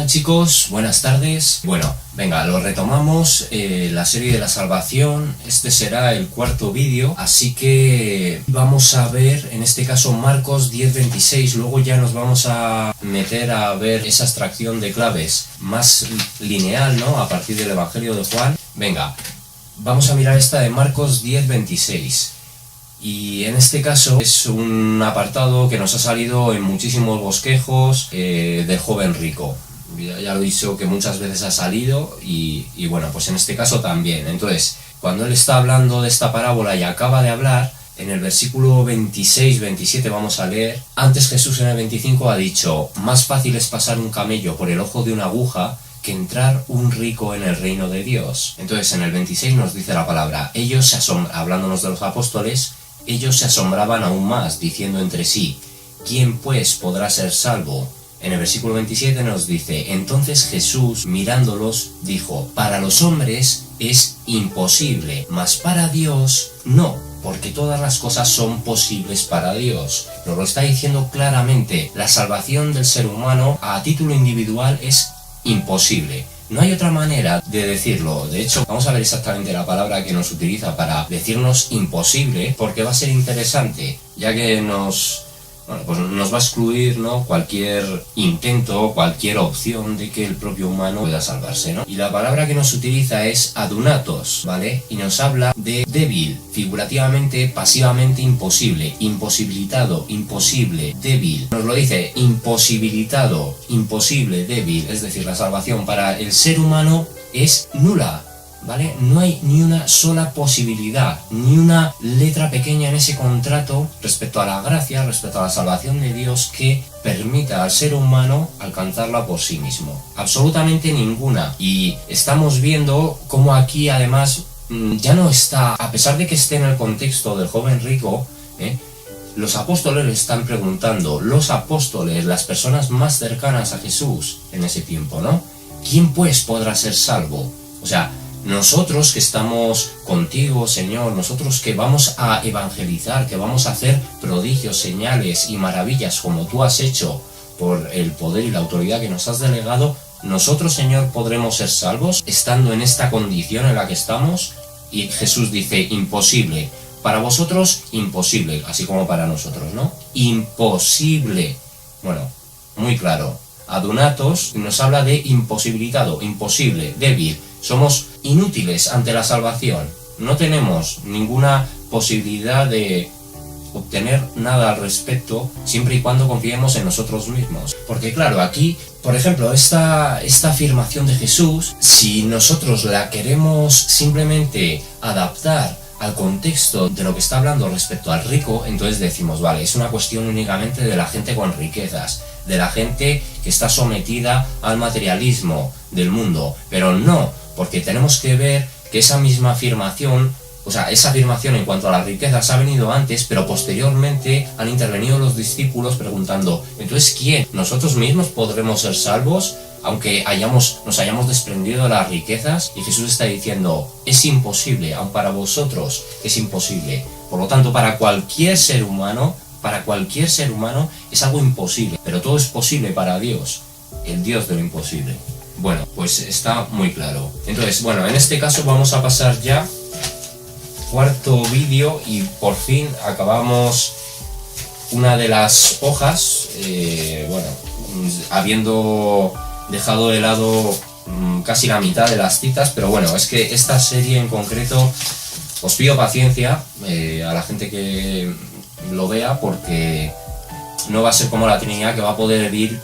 Hola chicos, buenas tardes. Bueno, venga, lo retomamos, la serie de la salvación. Este será el cuarto vídeo, así que vamos a ver, en este caso, Marcos 10:26. Luego ya nos vamos a meter a ver esa extracción de claves más lineal, ¿no? A partir del Evangelio de Juan. Venga, vamos a mirar esta de Marcos 10:26. Y en este caso es un apartado que nos ha salido en muchísimos bosquejos del joven rico. Ya lo he dicho que muchas veces ha salido y bueno, pues en este caso también. Entonces, cuando él está hablando de esta parábola y acaba de hablar, en el versículo 26-27 vamos a leer: antes Jesús en el 25 ha dicho, más fácil es pasar un camello por el ojo de una aguja que entrar un rico en el reino de Dios. Entonces en el 26 nos dice la palabra, ellos se asombran, hablándonos de los apóstoles, ellos se asombraban aún más, diciendo entre sí, ¿quién pues podrá ser salvo? En el versículo 27 nos dice, entonces Jesús, mirándolos, dijo, para los hombres es imposible, mas para Dios no, porque todas las cosas son posibles para Dios. Nos lo está diciendo claramente, la salvación del ser humano a título individual es imposible. No hay otra manera de decirlo. De hecho, vamos a ver exactamente la palabra que nos utiliza para decirnos imposible, porque va a ser interesante, ya que nos va a excluir, ¿no?, cualquier intento, cualquier opción de que el propio humano pueda salvarse, ¿no? Y la palabra que nos utiliza es adunatos, ¿vale? Y nos habla de débil, figurativamente, pasivamente imposible, imposibilitado, imposible, débil. Nos lo dice imposibilitado, imposible, débil, es decir, la salvación para el ser humano es nula, ¿vale? No hay ni una sola posibilidad, ni una letra pequeña en ese contrato respecto a la gracia, respecto a la salvación de Dios que permita al ser humano alcanzarla por sí mismo. Absolutamente ninguna. Y estamos viendo cómo aquí además ya no está, a pesar de que esté en el contexto del joven rico, los apóstoles le están preguntando, los apóstoles, las personas más cercanas a Jesús en ese tiempo, ¿no? ¿Quién pues podrá ser salvo? O sea, nosotros que estamos contigo, Señor, nosotros que vamos a evangelizar, que vamos a hacer prodigios, señales y maravillas como tú has hecho por el poder y la autoridad que nos has delegado, nosotros, Señor, podremos ser salvos estando en esta condición en la que estamos. Y Jesús dice, imposible. Para vosotros, imposible, así como para nosotros, ¿no? Imposible. Bueno, muy claro. Adunatos nos habla de imposibilitado, imposible, débil. Somos inútiles ante la salvación. No tenemos ninguna posibilidad de obtener nada al respecto siempre y cuando confiemos en nosotros mismos. Porque claro, aquí, por ejemplo, esta afirmación de Jesús, si nosotros la queremos simplemente adaptar al contexto de lo que está hablando respecto al rico, entonces decimos, vale, es una cuestión únicamente de la gente con riquezas, de la gente que está sometida al materialismo del mundo. Pero no, porque tenemos que ver que esa misma afirmación, o sea, esa afirmación en cuanto a las riquezas ha venido antes, pero posteriormente han intervenido los discípulos preguntando, entonces, ¿quién? ¿Nosotros mismos podremos ser salvos aunque nos hayamos desprendido de las riquezas? Y Jesús está diciendo, es imposible, aun para vosotros es imposible. Por lo tanto, para cualquier ser humano es algo imposible, pero todo es posible para Dios, el Dios de lo imposible. Bueno, pues está muy claro. Entonces, bueno, en este caso vamos a pasar ya cuarto vídeo y por fin acabamos una de las hojas, habiendo dejado de lado casi la mitad de las citas, pero bueno, es que esta serie en concreto os pido paciencia a la gente que lo vea, porque no va a ser como la Trinidad, que va a poder ir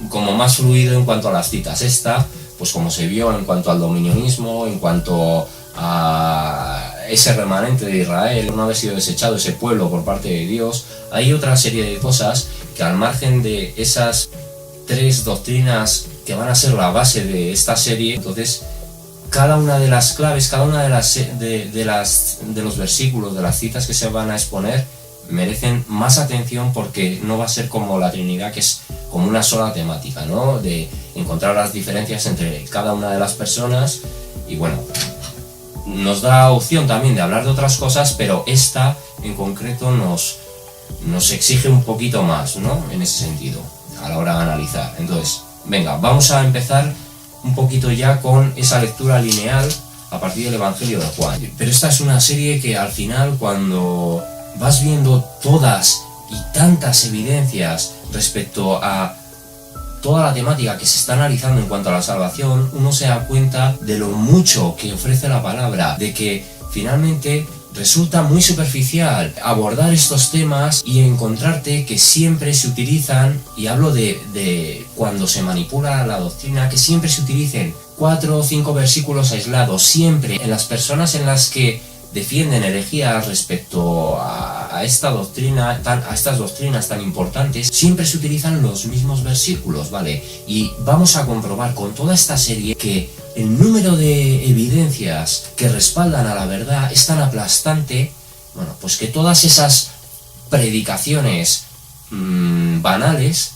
como más fluido en cuanto a las citas. Esta, pues como se vio en cuanto al dominionismo, en cuanto a ese remanente de Israel, no haber sido desechado ese pueblo por parte de Dios, hay otra serie de cosas que al margen de esas tres doctrinas que van a ser la base de esta serie, entonces cada una de las claves, cada una de los versículos, de las citas que se van a exponer, merecen más atención, porque no va a ser como la Trinidad, que es como una sola temática, ¿no? De encontrar las diferencias entre cada una de las personas. Y bueno, nos da opción también de hablar de otras cosas, pero esta en concreto nos exige un poquito más, ¿no? En ese sentido, a la hora de analizar. Entonces, venga, vamos a empezar un poquito ya con esa lectura lineal a partir del Evangelio de Juan. Pero esta es una serie que al final, cuando vas viendo todas y tantas evidencias respecto a toda la temática que se está analizando en cuanto a la salvación, uno se da cuenta de lo mucho que ofrece la palabra, de que finalmente resulta muy superficial abordar estos temas y encontrarte que siempre se utilizan, y hablo de cuando se manipula la doctrina, que siempre se utilicen 4 o 5 versículos aislados, siempre en las personas en las que defienden herejías respecto a esta doctrina, a estas doctrinas tan importantes, siempre se utilizan los mismos versículos, ¿vale? Y vamos a comprobar con toda esta serie que el número de evidencias que respaldan a la verdad es tan aplastante, bueno, pues que todas esas predicaciones banales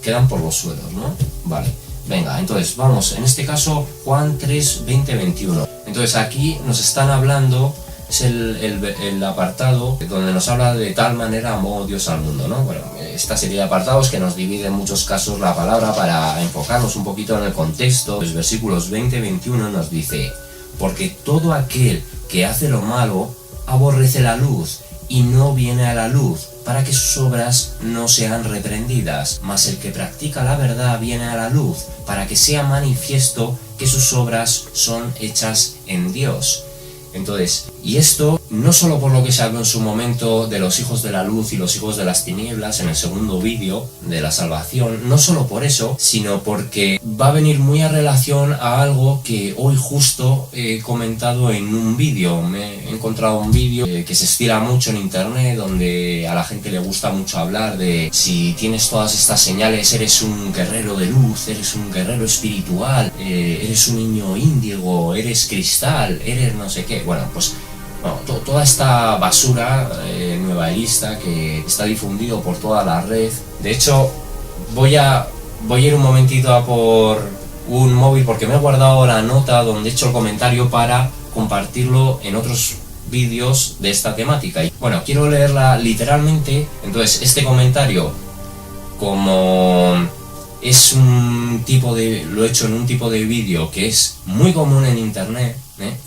quedan por los suelos, ¿no? Vale, venga, entonces vamos, en este caso Juan 3, 20, 21. Entonces aquí nos están hablando, es el apartado donde nos habla de tal manera amó Dios al mundo, ¿no? Bueno, esta serie de apartados que nos divide en muchos casos la palabra para enfocarnos un poquito en el contexto. Los versículos 20 y 21 nos dice: porque todo aquel que hace lo malo aborrece la luz y no viene a la luz, para que sus obras no sean reprendidas, mas el que practica la verdad viene a la luz, para que sea manifiesto que sus obras son hechas en Dios. Entonces, y esto no solo por lo que se habló en su momento de los hijos de la luz y los hijos de las tinieblas en el segundo vídeo de la salvación, no solo por eso, sino porque va a venir muy a relación a algo que hoy justo he comentado en un vídeo. Me he encontrado un vídeo que se estila mucho en internet, donde a la gente le gusta mucho hablar de si tienes todas estas señales, eres un guerrero de luz, eres un guerrero espiritual, eres un niño índigo, eres cristal, eres no sé qué. Bueno, pues toda esta basura nuevaísta que está difundido por toda la red. De hecho, voy a ir un momentito a por un móvil porque me he guardado la nota donde he hecho el comentario para compartirlo en otros vídeos de esta temática. Y bueno, quiero leerla literalmente. Entonces, este comentario, como es un tipo de, lo he hecho en un tipo de vídeo que es muy común en internet,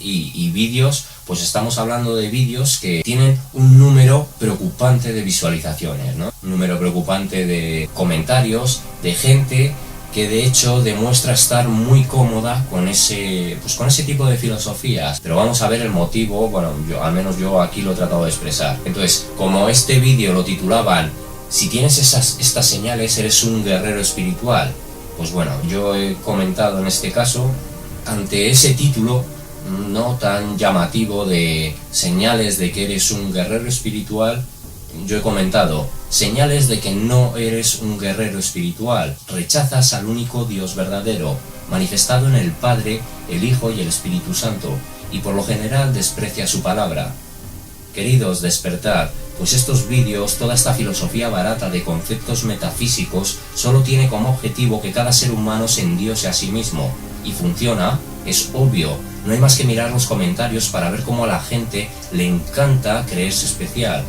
y vídeos, pues estamos hablando de vídeos que tienen un número preocupante de visualizaciones, ¿no? Un número preocupante de comentarios, de gente que de hecho demuestra estar muy cómoda con ese tipo de filosofías. Pero vamos a ver el motivo. Bueno, al menos yo aquí lo he tratado de expresar. Entonces, como este vídeo lo titulaban "Si tienes estas señales, eres un guerrero espiritual", pues bueno, yo he comentado en este caso, ante ese título no tan llamativo de señales de que eres un guerrero espiritual, yo he comentado: señales de que no eres un guerrero espiritual. Rechazas al único Dios verdadero, manifestado en el Padre, el Hijo y el Espíritu Santo, y por lo general desprecias su palabra. Queridos, despertad, pues estos vídeos, toda esta filosofía barata de conceptos metafísicos, solo tiene como objetivo que cada ser humano se endiose a sí mismo. Y funciona, es obvio. No hay más que mirar los comentarios para ver cómo a la gente le encanta creerse especial.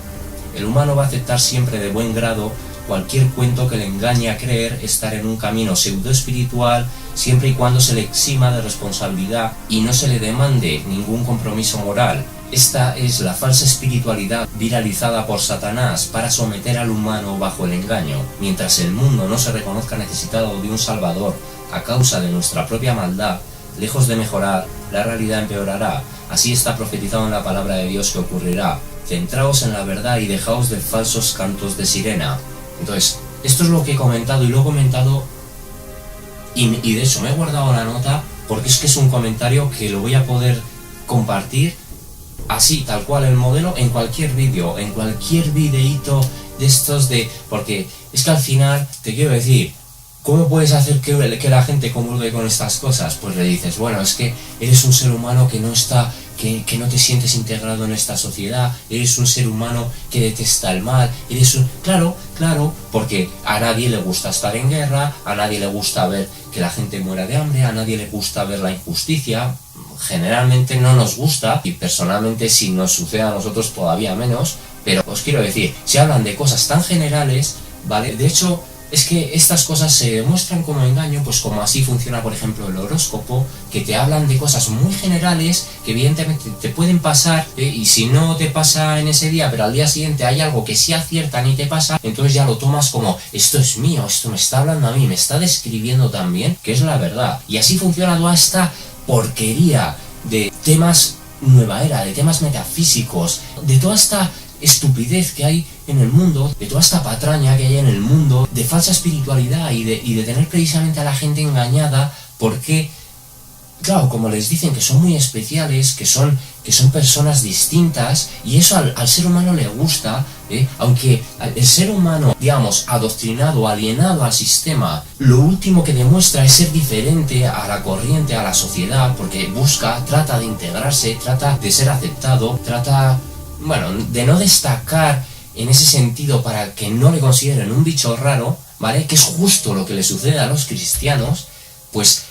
El humano va a aceptar siempre de buen grado cualquier cuento que le engañe a creer estar en un camino pseudo-espiritual, siempre y cuando se le exima de responsabilidad y no se le demande ningún compromiso moral. Esta es la falsa espiritualidad viralizada por Satanás para someter al humano bajo el engaño. Mientras el mundo no se reconozca necesitado de un Salvador a causa de nuestra propia maldad, lejos de mejorar, la realidad empeorará. Así está profetizado en la palabra de Dios que ocurrirá. Centraos en la verdad y dejaos de falsos cantos de sirena. Entonces, esto es lo que he comentado, y lo he comentado y de hecho me he guardado la nota porque es que es un comentario que lo voy a poder compartir así, tal cual el modelo, en cualquier vídeo, en cualquier videíto de estos de... Porque es que al final, te quiero decir, ¿cómo puedes hacer que la gente comulgue con estas cosas? Pues le dices, bueno, es que eres un ser humano que no está... Que no te sientes integrado en esta sociedad, eres un ser humano que detesta el mal, eres un... Claro, porque a nadie le gusta estar en guerra, a nadie le gusta ver que la gente muera de hambre, a nadie le gusta ver la injusticia, generalmente no nos gusta, y personalmente si nos sucede a nosotros todavía menos, pero os quiero decir, si hablan de cosas tan generales, ¿vale? De hecho, es que estas cosas se demuestran como engaño, pues como así funciona, por ejemplo, el horóscopo, que te hablan de cosas muy generales que evidentemente te pueden pasar, y si no te pasa en ese día, pero al día siguiente hay algo que sí aciertan y te pasa, entonces ya lo tomas como, esto es mío, esto me está hablando a mí, me está describiendo también, que es la verdad. Y así funciona toda esta porquería de temas nueva era, de temas metafísicos, de toda esta estupidez que hay en el mundo, de toda esta patraña que hay en el mundo, de falsa espiritualidad y de tener precisamente a la gente engañada, porque, claro, como les dicen que son muy especiales, que son personas distintas, y eso al ser humano le gusta, aunque el ser humano, digamos, adoctrinado, alienado al sistema, lo último que demuestra es ser diferente a la corriente, a la sociedad, porque trata de integrarse, trata de ser aceptado, bueno, de no destacar en ese sentido para que no le consideren un bicho raro, ¿vale? Que es justo lo que le sucede a los cristianos, pues,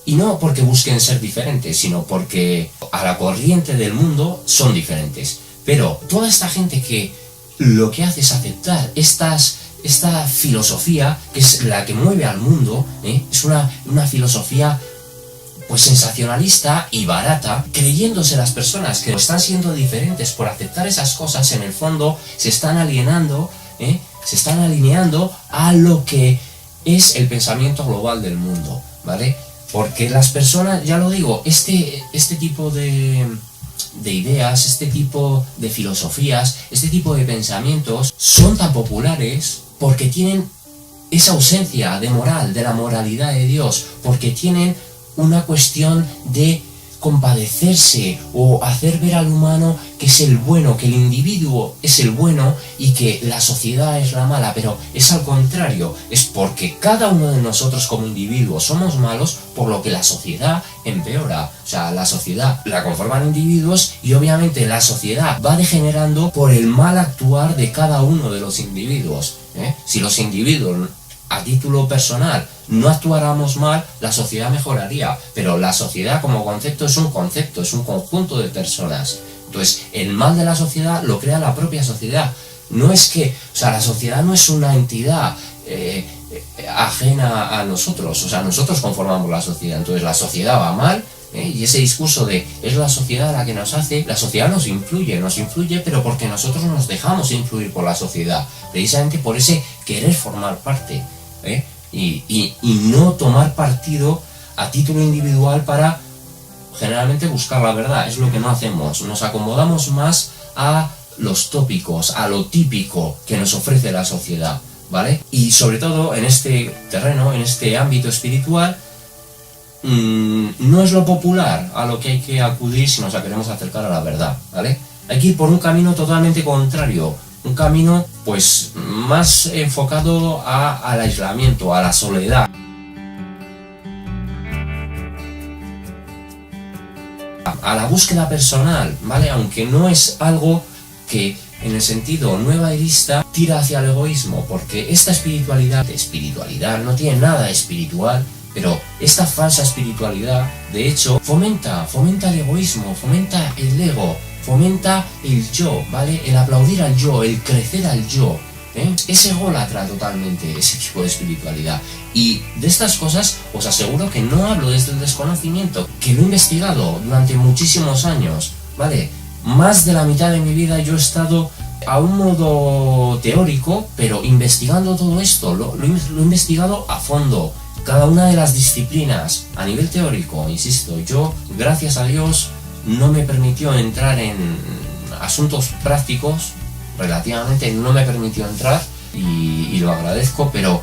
y no porque busquen ser diferentes, sino porque a la corriente del mundo son diferentes. Pero toda esta gente que lo que hace es aceptar esta filosofía, que es la que mueve al mundo, es una filosofía pues sensacionalista y barata, creyéndose las personas que están siendo diferentes por aceptar esas cosas, en el fondo se están alineando a lo que es el pensamiento global del mundo, ¿vale? Porque las personas, ya lo digo, este tipo de ideas, este tipo de filosofías, este tipo de pensamientos son tan populares porque tienen esa ausencia de moral, de la moralidad de Dios, porque tienen una cuestión de compadecerse o hacer ver al humano que es el bueno, que el individuo es el bueno y que la sociedad es la mala, pero es al contrario, es porque cada uno de nosotros como individuos somos malos, por lo que la sociedad empeora. O sea, la sociedad la conforman individuos y obviamente la sociedad va degenerando por el mal actuar de cada uno de los individuos. Si los individuos a título personal no actuáramos mal, la sociedad mejoraría, pero la sociedad como concepto, es un conjunto de personas. Entonces, el mal de la sociedad lo crea la propia sociedad. No es que, o sea, la sociedad no es una entidad ajena a nosotros, o sea, nosotros conformamos la sociedad, entonces la sociedad va mal, y ese discurso de es la sociedad la que nos hace, la sociedad nos influye, pero porque nosotros nos dejamos influir por la sociedad, precisamente por ese querer formar parte, y no tomar partido a título individual para generalmente buscar la verdad. Es lo que no hacemos, nos acomodamos más a los tópicos, a lo típico que nos ofrece la sociedad, ¿vale? Y sobre todo en este terreno, en este ámbito espiritual, no es lo popular a lo que hay que acudir si nos queremos acercar a la verdad, ¿vale? Hay que ir por un camino totalmente contrario, un camino pues más enfocado al aislamiento, a la soledad, a la búsqueda personal, ¿vale? Aunque no es algo que en el sentido nueva erista tira hacia el egoísmo, porque esta espiritualidad no tiene nada de espiritual, pero esta falsa espiritualidad, de hecho, fomenta el egoísmo, fomenta el ego, fomenta el yo, ¿vale? El aplaudir al yo, el crecer al yo, es ególatra totalmente ese tipo de espiritualidad. Y de estas cosas os aseguro que no hablo desde el desconocimiento, que lo he investigado durante muchísimos años, ¿vale? Más de la mitad de mi vida yo he estado a un modo teórico, pero investigando todo esto, lo he investigado a fondo, cada una de las disciplinas, a nivel teórico, insisto. Yo, gracias a Dios, no me permitió entrar en asuntos prácticos, relativamente no me permitió entrar, y lo agradezco, pero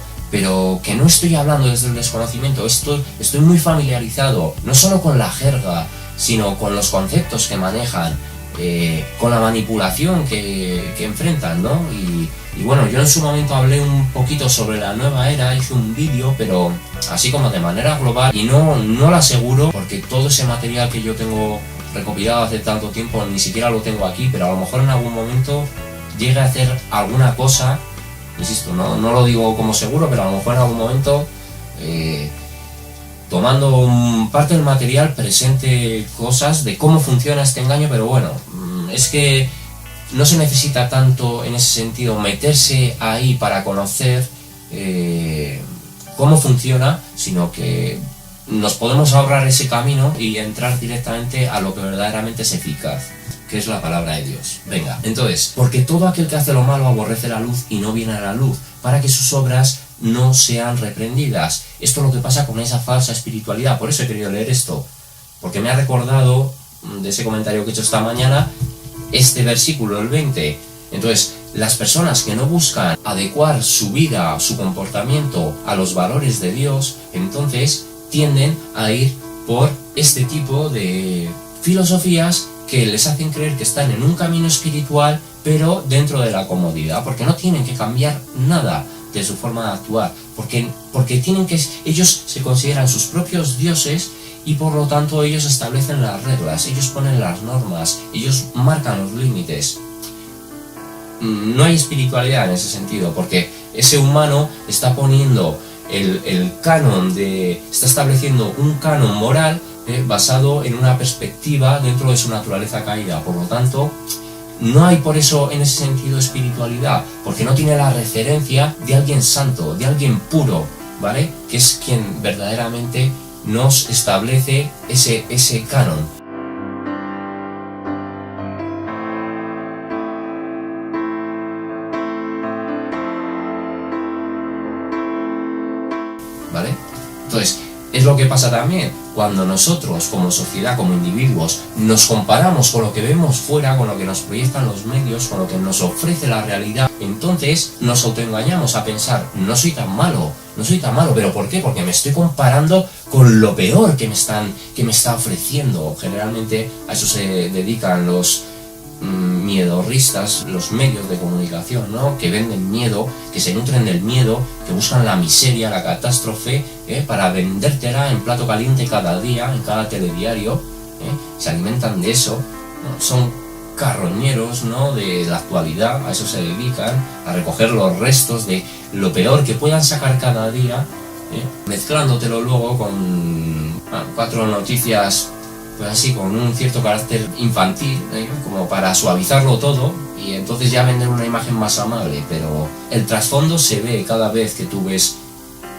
que no estoy hablando desde el desconocimiento, estoy muy familiarizado, no solo con la jerga, sino con los conceptos que manejan, con la manipulación que enfrentan, ¿no? Y bueno, yo en su momento hablé un poquito sobre la nueva era, hice un vídeo, pero así como de manera global, y no lo aseguro, porque todo ese material que yo tengo recopilado hace tanto tiempo ni siquiera lo tengo aquí, pero a lo mejor en algún momento llegue a hacer alguna cosa, insisto, no lo digo como seguro, pero a lo mejor en algún momento, tomando parte del material, presente cosas de cómo funciona este engaño. Pero bueno, es que no se necesita tanto en ese sentido meterse ahí para conocer cómo funciona, sino que nos podemos ahorrar ese camino y entrar directamente a lo que verdaderamente es eficaz, que es la palabra de Dios. Venga, entonces, porque todo aquel que hace lo malo aborrece la luz y no viene a la luz, para que sus obras no sean reprendidas. Esto es lo que pasa con esa falsa espiritualidad. Por eso he querido leer esto, porque me ha recordado de ese comentario que he hecho esta mañana, este versículo, el 20. Entonces, las personas que no buscan adecuar su vida, su comportamiento a los valores de Dios, entonces tienden a ir por este tipo de filosofías que les hacen creer que están en un camino espiritual, pero dentro de la comodidad, porque no tienen que cambiar nada de su forma de actuar, porque tienen que, ellos se consideran sus propios dioses y por lo tanto ellos establecen las reglas, ellos ponen las normas, ellos marcan los límites. No hay espiritualidad en ese sentido, porque ese humano está poniendo el canon está estableciendo un canon moral basado en una perspectiva dentro de su naturaleza caída. Por lo tanto, no hay por eso en ese sentido espiritualidad, porque no tiene la referencia de alguien santo, de alguien puro, ¿vale? Que es quien verdaderamente nos establece ese canon. ¿Vale? Entonces, es lo que pasa también cuando nosotros, como sociedad, como individuos, nos comparamos con lo que vemos fuera, con lo que nos proyectan los medios, con lo que nos ofrece la realidad. Entonces nos autoengañamos a pensar, no soy tan malo, ¿pero por qué? Porque me estoy comparando con lo peor que me está ofreciendo. Generalmente a eso se dedican los miedorristas, los medios de comunicación, ¿no? Que venden miedo, que se nutren del miedo, que buscan la miseria, la catástrofe, para vendértela en plato caliente cada día, en cada telediario, se alimentan de eso, ¿no? Son carroñeros, ¿no? De la actualidad, a eso se dedican, a recoger los restos de lo peor que puedan sacar cada día, mezclándotelo luego con 4 noticias, pues así, con un cierto carácter infantil, como para suavizarlo todo y entonces ya vender una imagen más amable, pero el trasfondo se ve cada vez que tú ves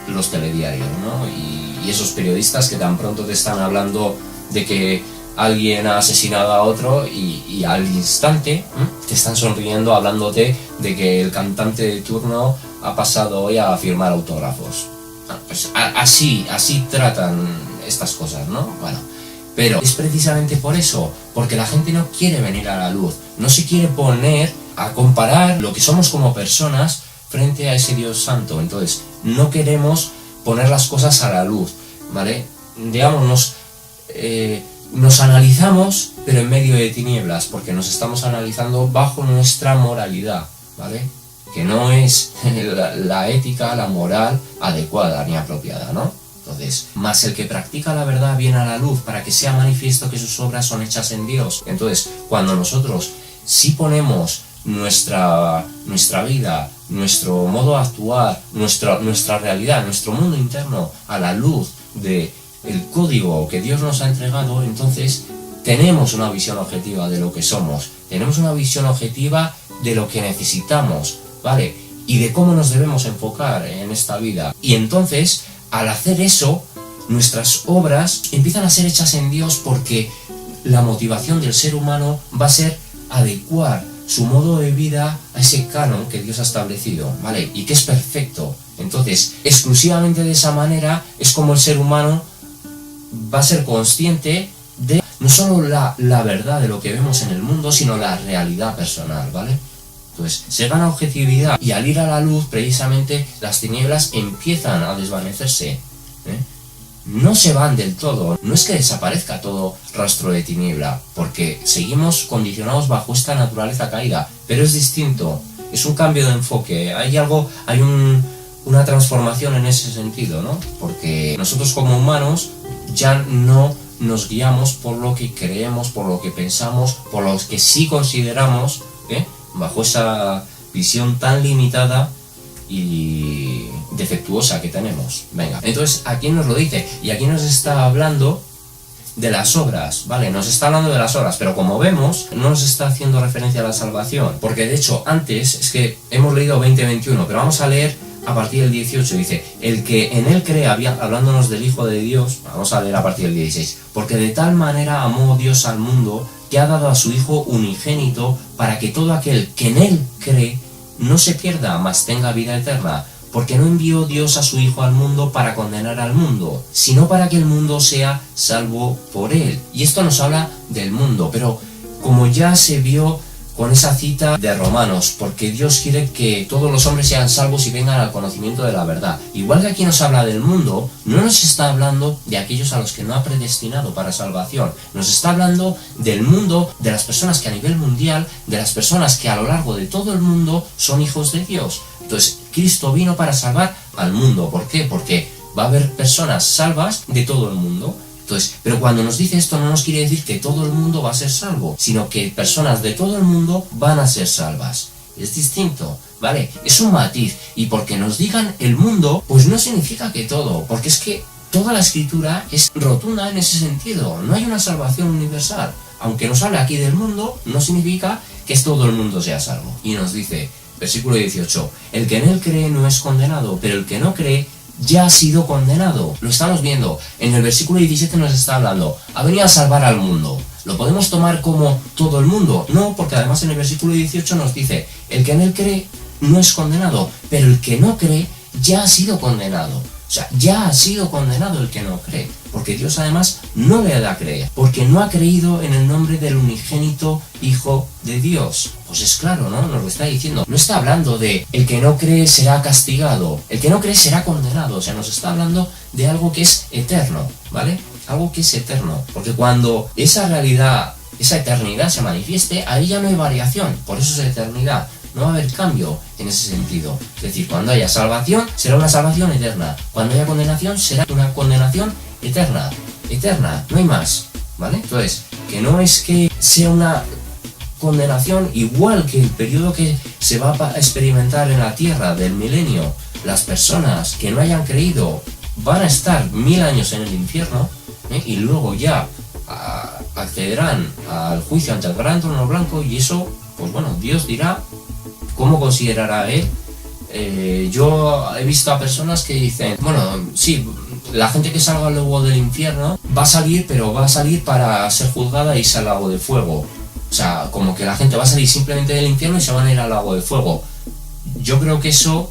los telediarios, ¿no? Y esos periodistas que tan pronto te están hablando de que alguien ha asesinado a otro y al instante te están sonriendo hablándote de que el cantante de turno ha pasado hoy a firmar autógrafos. Pues así tratan estas cosas, ¿no? Bueno, pero es precisamente por eso, porque la gente no quiere venir a la luz, no se quiere poner a comparar lo que somos como personas frente a ese Dios santo. Entonces, no queremos poner las cosas a la luz, ¿vale? Digamos, nos analizamos, pero en medio de tinieblas, porque nos estamos analizando bajo nuestra moralidad, ¿vale? Que no es la ética, la moral adecuada ni apropiada, ¿no? Entonces, más el que practica la verdad viene a la luz para que sea manifiesto que sus obras son hechas en Dios. Entonces, cuando nosotros sí ponemos nuestra vida, nuestro modo de actuar, nuestra realidad, nuestro mundo interno a la luz del código que Dios nos ha entregado, entonces tenemos una visión objetiva de lo que somos, tenemos una visión objetiva de lo que necesitamos, ¿vale? Y de cómo nos debemos enfocar en esta vida. Y entonces, al hacer eso, nuestras obras empiezan a ser hechas en Dios, porque la motivación del ser humano va a ser adecuar su modo de vida a ese canon que Dios ha establecido, ¿vale? Y que es perfecto. Entonces, exclusivamente de esa manera es como el ser humano va a ser consciente de no solo la verdad de lo que vemos en el mundo, sino la realidad personal, ¿vale? Entonces, se gana objetividad y al ir a la luz, precisamente, las tinieblas empiezan a desvanecerse, No se van del todo, no es que desaparezca todo rastro de tiniebla, porque seguimos condicionados bajo esta naturaleza caída, pero es distinto, es un cambio de enfoque, hay una transformación en ese sentido, ¿no? Porque nosotros como humanos ya no nos guiamos por lo que creemos, por lo que pensamos, por lo que sí consideramos, bajo esa visión tan limitada y defectuosa que tenemos. Venga, entonces aquí nos lo dice, y aquí nos está hablando de las obras, ¿vale? Nos está hablando de las obras, pero como vemos, no nos está haciendo referencia a la salvación, porque de hecho antes, es que hemos leído 20-21, pero vamos a leer a partir del 18 dice, el que en él cree, hablándonos del Hijo de Dios, vamos a leer a partir del 16, porque de tal manera amó Dios al mundo que ha dado a su Hijo unigénito para que todo aquel que en él cree no se pierda, mas tenga vida eterna. Porque no envió Dios a su Hijo al mundo para condenar al mundo, sino para que el mundo sea salvo por él. Y esto nos habla del mundo, pero como ya se vio con esa cita de Romanos, porque Dios quiere que todos los hombres sean salvos y vengan al conocimiento de la verdad. Igual que aquí nos habla del mundo, no nos está hablando de aquellos a los que no ha predestinado para salvación. Nos está hablando del mundo, de las personas que a nivel mundial, de las personas que a lo largo de todo el mundo son hijos de Dios. Entonces, Cristo vino para salvar al mundo. ¿Por qué? Porque va a haber personas salvas de todo el mundo. Entonces, pero cuando nos dice esto no nos quiere decir que todo el mundo va a ser salvo, sino que personas de todo el mundo van a ser salvas. Es distinto, ¿vale? Es un matiz. Y porque nos digan el mundo, pues no significa que todo, porque es que toda la escritura es rotunda en ese sentido. No hay una salvación universal. Aunque nos hable aquí del mundo, no significa que todo el mundo sea salvo. Y nos dice, versículo 18, el que en él cree no es condenado, pero el que no cree ya ha sido condenado. Lo estamos viendo. En el versículo 17 nos está hablando, ha venido a salvar al mundo. ¿Lo podemos tomar como todo el mundo? No, porque además en el versículo 18 nos dice, el que en él cree no es condenado, pero el que no cree ya ha sido condenado. O sea, ya ha sido condenado el que no cree, porque Dios además no le da a creer, porque no ha creído en el nombre del unigénito Hijo de Dios. Pues es claro, ¿no? Nos lo está diciendo. No está hablando de el que no cree será castigado, el que no cree será condenado. O sea, nos está hablando de algo que es eterno, ¿vale? Algo que es eterno. Porque cuando esa realidad, esa eternidad se manifieste, ahí ya no hay variación. Por eso es eternidad. No va a haber cambio en ese sentido. Es decir, cuando haya salvación, será una salvación eterna. Cuando haya condenación, será una condenación eterna. Eterna, no hay más, ¿vale? Entonces, que no es que sea una condenación igual que el periodo que se va a experimentar en la tierra del milenio. Las personas que no hayan creído van a estar 1000 años en el infierno, y luego ya accederán al juicio ante el gran trono blanco, y eso, pues bueno, Dios dirá cómo considerará él. Yo he visto a personas que dicen, bueno, sí, la gente que salga luego del infierno va a salir, pero va a salir para ser juzgada y irse al lago de fuego. O sea, como que la gente va a salir simplemente del infierno y se van a ir al lago de fuego. Yo creo que eso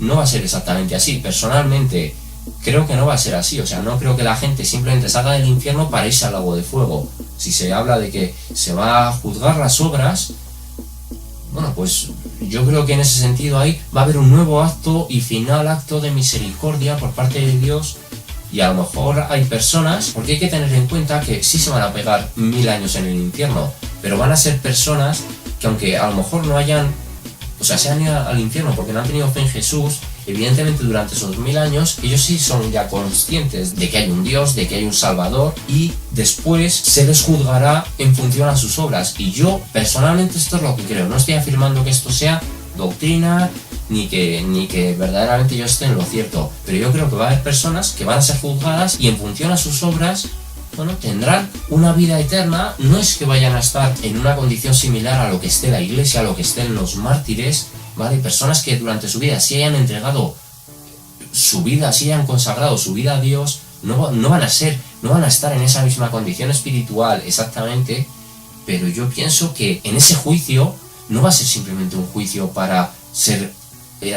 no va a ser exactamente así. Personalmente, creo que no va a ser así. O sea, no creo que la gente simplemente salga del infierno para irse al lago de fuego. Si se habla de que se va a juzgar las obras, bueno, pues yo creo que en ese sentido ahí va a haber un nuevo acto y final acto de misericordia por parte de Dios. Y a lo mejor hay personas, porque hay que tener en cuenta que sí se van a pegar 1000 años en el infierno, pero van a ser personas que aunque a lo mejor no hayan, o sea, se han ido al infierno porque no han tenido fe en Jesús, evidentemente durante esos 1000 años ellos sí son ya conscientes de que hay un Dios, de que hay un Salvador, y después se les juzgará en función a sus obras. Y yo personalmente esto es lo que creo. No estoy afirmando que esto sea doctrina ni que verdaderamente yo esté en lo cierto, pero yo creo que va a haber personas que van a ser juzgadas y en función a sus obras, bueno, tendrán una vida eterna. No es que vayan a estar en una condición similar a lo que esté la iglesia, a lo que estén los mártires, ¿vale? Personas que durante su vida sí hayan entregado su vida, sí hayan consagrado su vida a Dios, no van a estar en esa misma condición espiritual exactamente, pero yo pienso que en ese juicio no va a ser simplemente un juicio para ser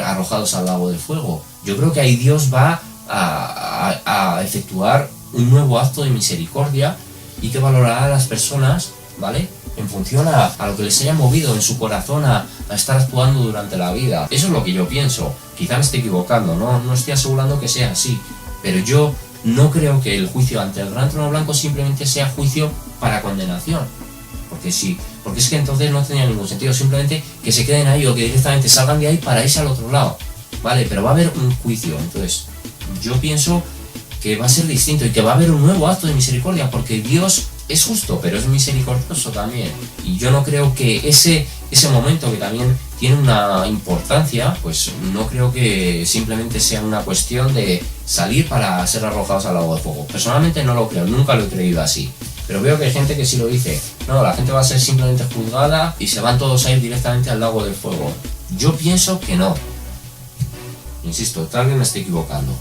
arrojados al lago de fuego. Yo creo que ahí Dios va a efectuar un nuevo acto de misericordia y que valorará a las personas, ¿vale?, en función a lo que les haya movido en su corazón a estar actuando durante la vida. Eso es lo que yo pienso. Quizá me esté equivocando, no estoy asegurando que sea así, pero yo no creo que el juicio ante el gran trono blanco simplemente sea juicio para condenación, porque es que entonces no tenía ningún sentido. Simplemente que se queden ahí o que directamente salgan de ahí para irse al otro lado, ¿vale? Pero va a haber un juicio. Entonces yo pienso que va a ser distinto y que va a haber un nuevo acto de misericordia, porque Dios es justo, pero es misericordioso también. Y yo no creo que ese momento, que también tiene una importancia, pues no creo que simplemente sea una cuestión de salir para ser arrojados al lago de fuego. Personalmente no lo creo, nunca lo he creído así. Pero veo que hay gente que sí lo dice. No, la gente va a ser simplemente juzgada y se van todos a ir directamente al lago del fuego. Yo pienso que no. Insisto, tal vez me estoy equivocando.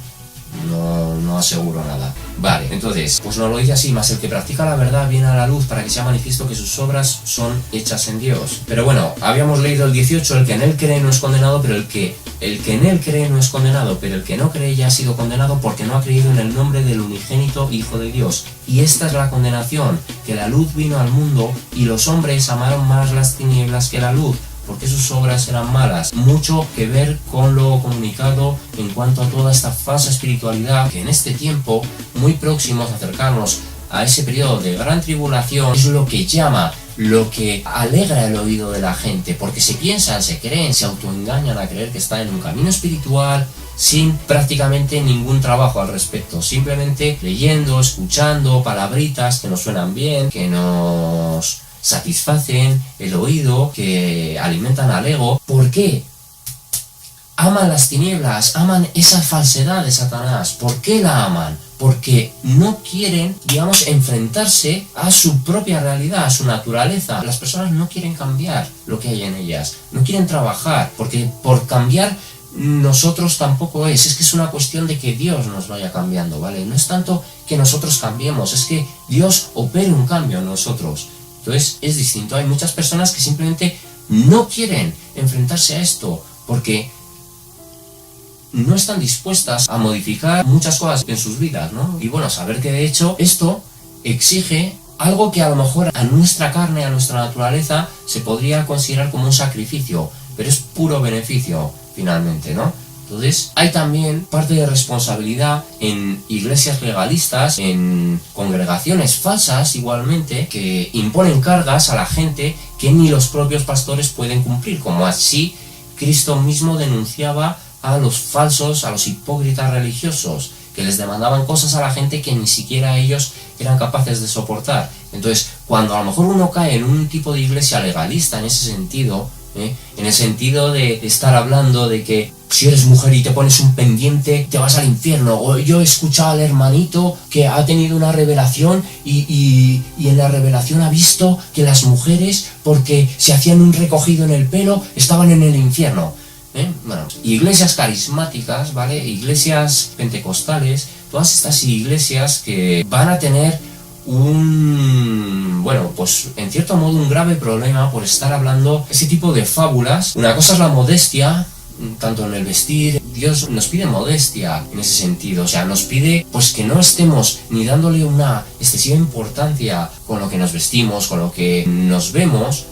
No aseguro nada. Vale, entonces, pues nos lo dice así: mas el que practica la verdad viene a la luz para que sea manifiesto que sus obras son hechas en Dios. Pero bueno, habíamos leído el 18, el que en él cree no es condenado, pero el que en él cree no es condenado, pero el que no cree ya ha sido condenado porque no ha creído en el nombre del unigénito Hijo de Dios. Y esta es la condenación, que la luz vino al mundo y los hombres amaron más las tinieblas que la luz, porque sus obras eran malas. Mucho que ver con lo comunicado en cuanto a toda esta falsa espiritualidad, que en este tiempo, muy próximos a acercarnos a ese periodo de gran tribulación, es lo que llama, lo que alegra el oído de la gente, porque se piensan, se creen, se autoengañan a creer que están en un camino espiritual sin prácticamente ningún trabajo al respecto, simplemente leyendo, escuchando palabritas que nos suenan bien, que nos satisfacen el oído, que alimentan al ego. ¿Por qué? Aman las tinieblas, aman esa falsedad de Satanás. ¿Por qué la aman? Porque no quieren, digamos, enfrentarse a su propia realidad, a su naturaleza. Las personas no quieren cambiar lo que hay en ellas, no quieren trabajar, porque por cambiar nosotros tampoco es que es una cuestión de que Dios nos vaya cambiando, ¿vale? No es tanto que nosotros cambiemos, es que Dios opere un cambio en nosotros. Entonces es distinto. Hay muchas personas que simplemente no quieren enfrentarse a esto porque no están dispuestas a modificar muchas cosas en sus vidas, ¿no? Y bueno, saber que de hecho esto exige algo que a lo mejor a nuestra carne, a nuestra naturaleza, se podría considerar como un sacrificio, pero es puro beneficio finalmente, ¿no? Entonces, hay también parte de responsabilidad en iglesias legalistas, en congregaciones falsas igualmente, que imponen cargas a la gente que ni los propios pastores pueden cumplir, como así Cristo mismo denunciaba a los falsos, a los hipócritas religiosos, que les demandaban cosas a la gente que ni siquiera ellos eran capaces de soportar. Entonces, cuando a lo mejor uno cae en un tipo de iglesia legalista en ese sentido, en el sentido de estar hablando de que si eres mujer y te pones un pendiente te vas al infierno, o yo he escuchado al hermanito que ha tenido una revelación y en la revelación ha visto que las mujeres, porque se hacían un recogido en el pelo, estaban en el infierno. Bueno, iglesias carismáticas, ¿vale? Iglesias pentecostales, todas estas iglesias que van a tener bueno, pues en cierto modo un grave problema por estar hablando ese tipo de fábulas. Una cosa es la modestia, tanto en el vestir. Dios nos pide modestia en ese sentido, o sea, nos pide pues que no estemos ni dándole una excesiva importancia con lo que nos vestimos, con lo que nos vemos,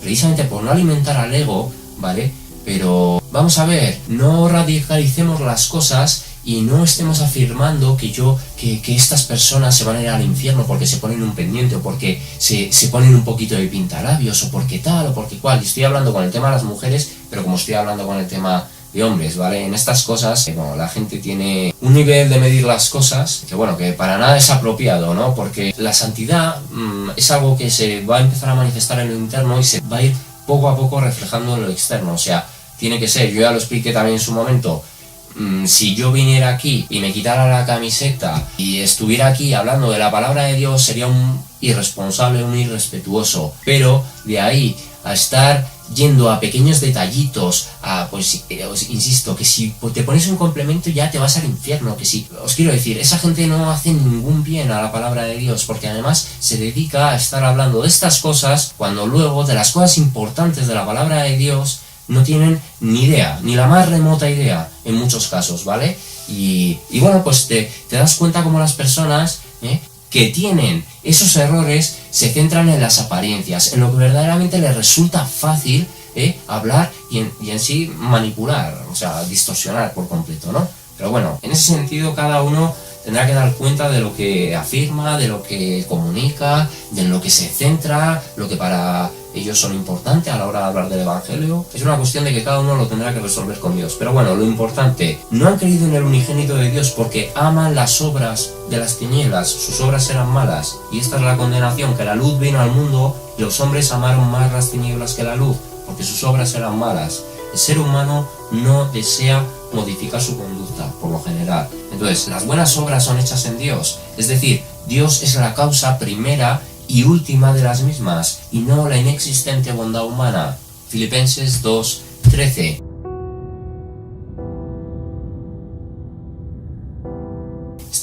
precisamente por no alimentar al ego, ¿vale? Pero vamos a ver, no radicalicemos las cosas y no estemos afirmando que estas personas se van a ir al infierno porque se ponen un pendiente, o porque se ponen un poquito de pintalabios, o porque tal, o porque cual. Y estoy hablando con el tema de las mujeres, pero como estoy hablando con el tema de hombres, ¿vale? En estas cosas, bueno, la gente tiene un nivel de medir las cosas que, bueno, que para nada es apropiado, ¿no? Porque la santidad es algo que se va a empezar a manifestar en lo interno y se va a ir poco a poco reflejando en lo externo. O sea, tiene que ser, yo ya lo expliqué también en su momento, si yo viniera aquí y me quitara la camiseta y estuviera aquí hablando de la palabra de Dios, sería un irresponsable, un irrespetuoso. Pero de ahí a estar yendo a pequeños detallitos, os insisto, que si te pones un complemento ya te vas al infierno, que si, os quiero decir, esa gente no hace ningún bien a la palabra de Dios, porque además se dedica a estar hablando de estas cosas cuando luego de las cosas importantes de la palabra de Dios no tienen ni idea, ni la más remota idea en muchos casos, ¿vale? Y bueno, pues te das cuenta como las personas que tienen esos errores se centran en las apariencias, en lo que verdaderamente les resulta fácil hablar y en sí manipular, o sea, distorsionar por completo, ¿no? Pero bueno, en ese sentido cada uno tendrá que dar cuenta de lo que afirma, de lo que comunica, de lo que se centra, lo que para ellos son importantes a la hora de hablar del Evangelio. Es una cuestión de que cada uno lo tendrá que resolver con Dios. Pero bueno, lo importante, no han creído en el unigénito de Dios porque aman las obras de las tinieblas, sus obras eran malas. Y esta es la condenación, que la luz vino al mundo y los hombres amaron más las tinieblas que la luz, porque sus obras eran malas. El ser humano no desea modificar su conducta, por lo general. Entonces, las buenas obras son hechas en Dios. Es decir, Dios es la causa primera y última de las mismas, y no la inexistente bondad humana. Filipenses 2:13.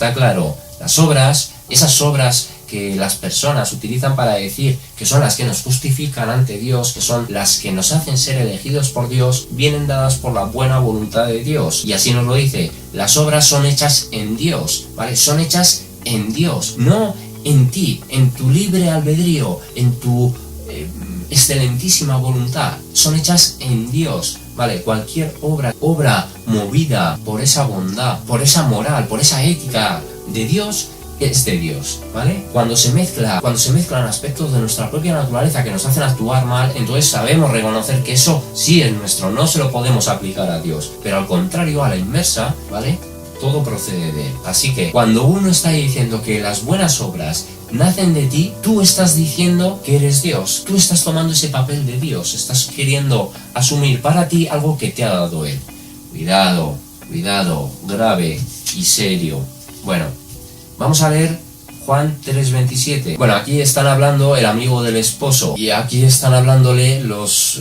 está claro, las obras, esas obras que las personas utilizan para decir que son las que nos justifican ante Dios, que son las que nos hacen ser elegidos por Dios, vienen dadas por la buena voluntad de Dios. Y así nos lo dice, las obras son hechas en Dios, ¿vale? Son hechas en Dios, no en ti, en tu libre albedrío, en tu excelentísima voluntad. Son hechas en Dios, ¿vale? Cualquier obra movida por esa bondad, por esa moral, por esa ética de Dios, es de Dios, ¿vale? Cuando se mezclan aspectos de nuestra propia naturaleza que nos hacen actuar mal, entonces sabemos reconocer que eso sí es nuestro, no se lo podemos aplicar a Dios. Pero al contrario, a la inversa, ¿vale? Todo procede de Él. Así que cuando uno está diciendo que las buenas obras nacen de ti, tú estás diciendo que eres Dios. Tú estás tomando ese papel de Dios, estás queriendo asumir para ti algo que te ha dado Él. Cuidado, cuidado, grave y serio. Bueno, vamos a leer Juan 3:27. Bueno, aquí están hablando el amigo del esposo y aquí están hablándole los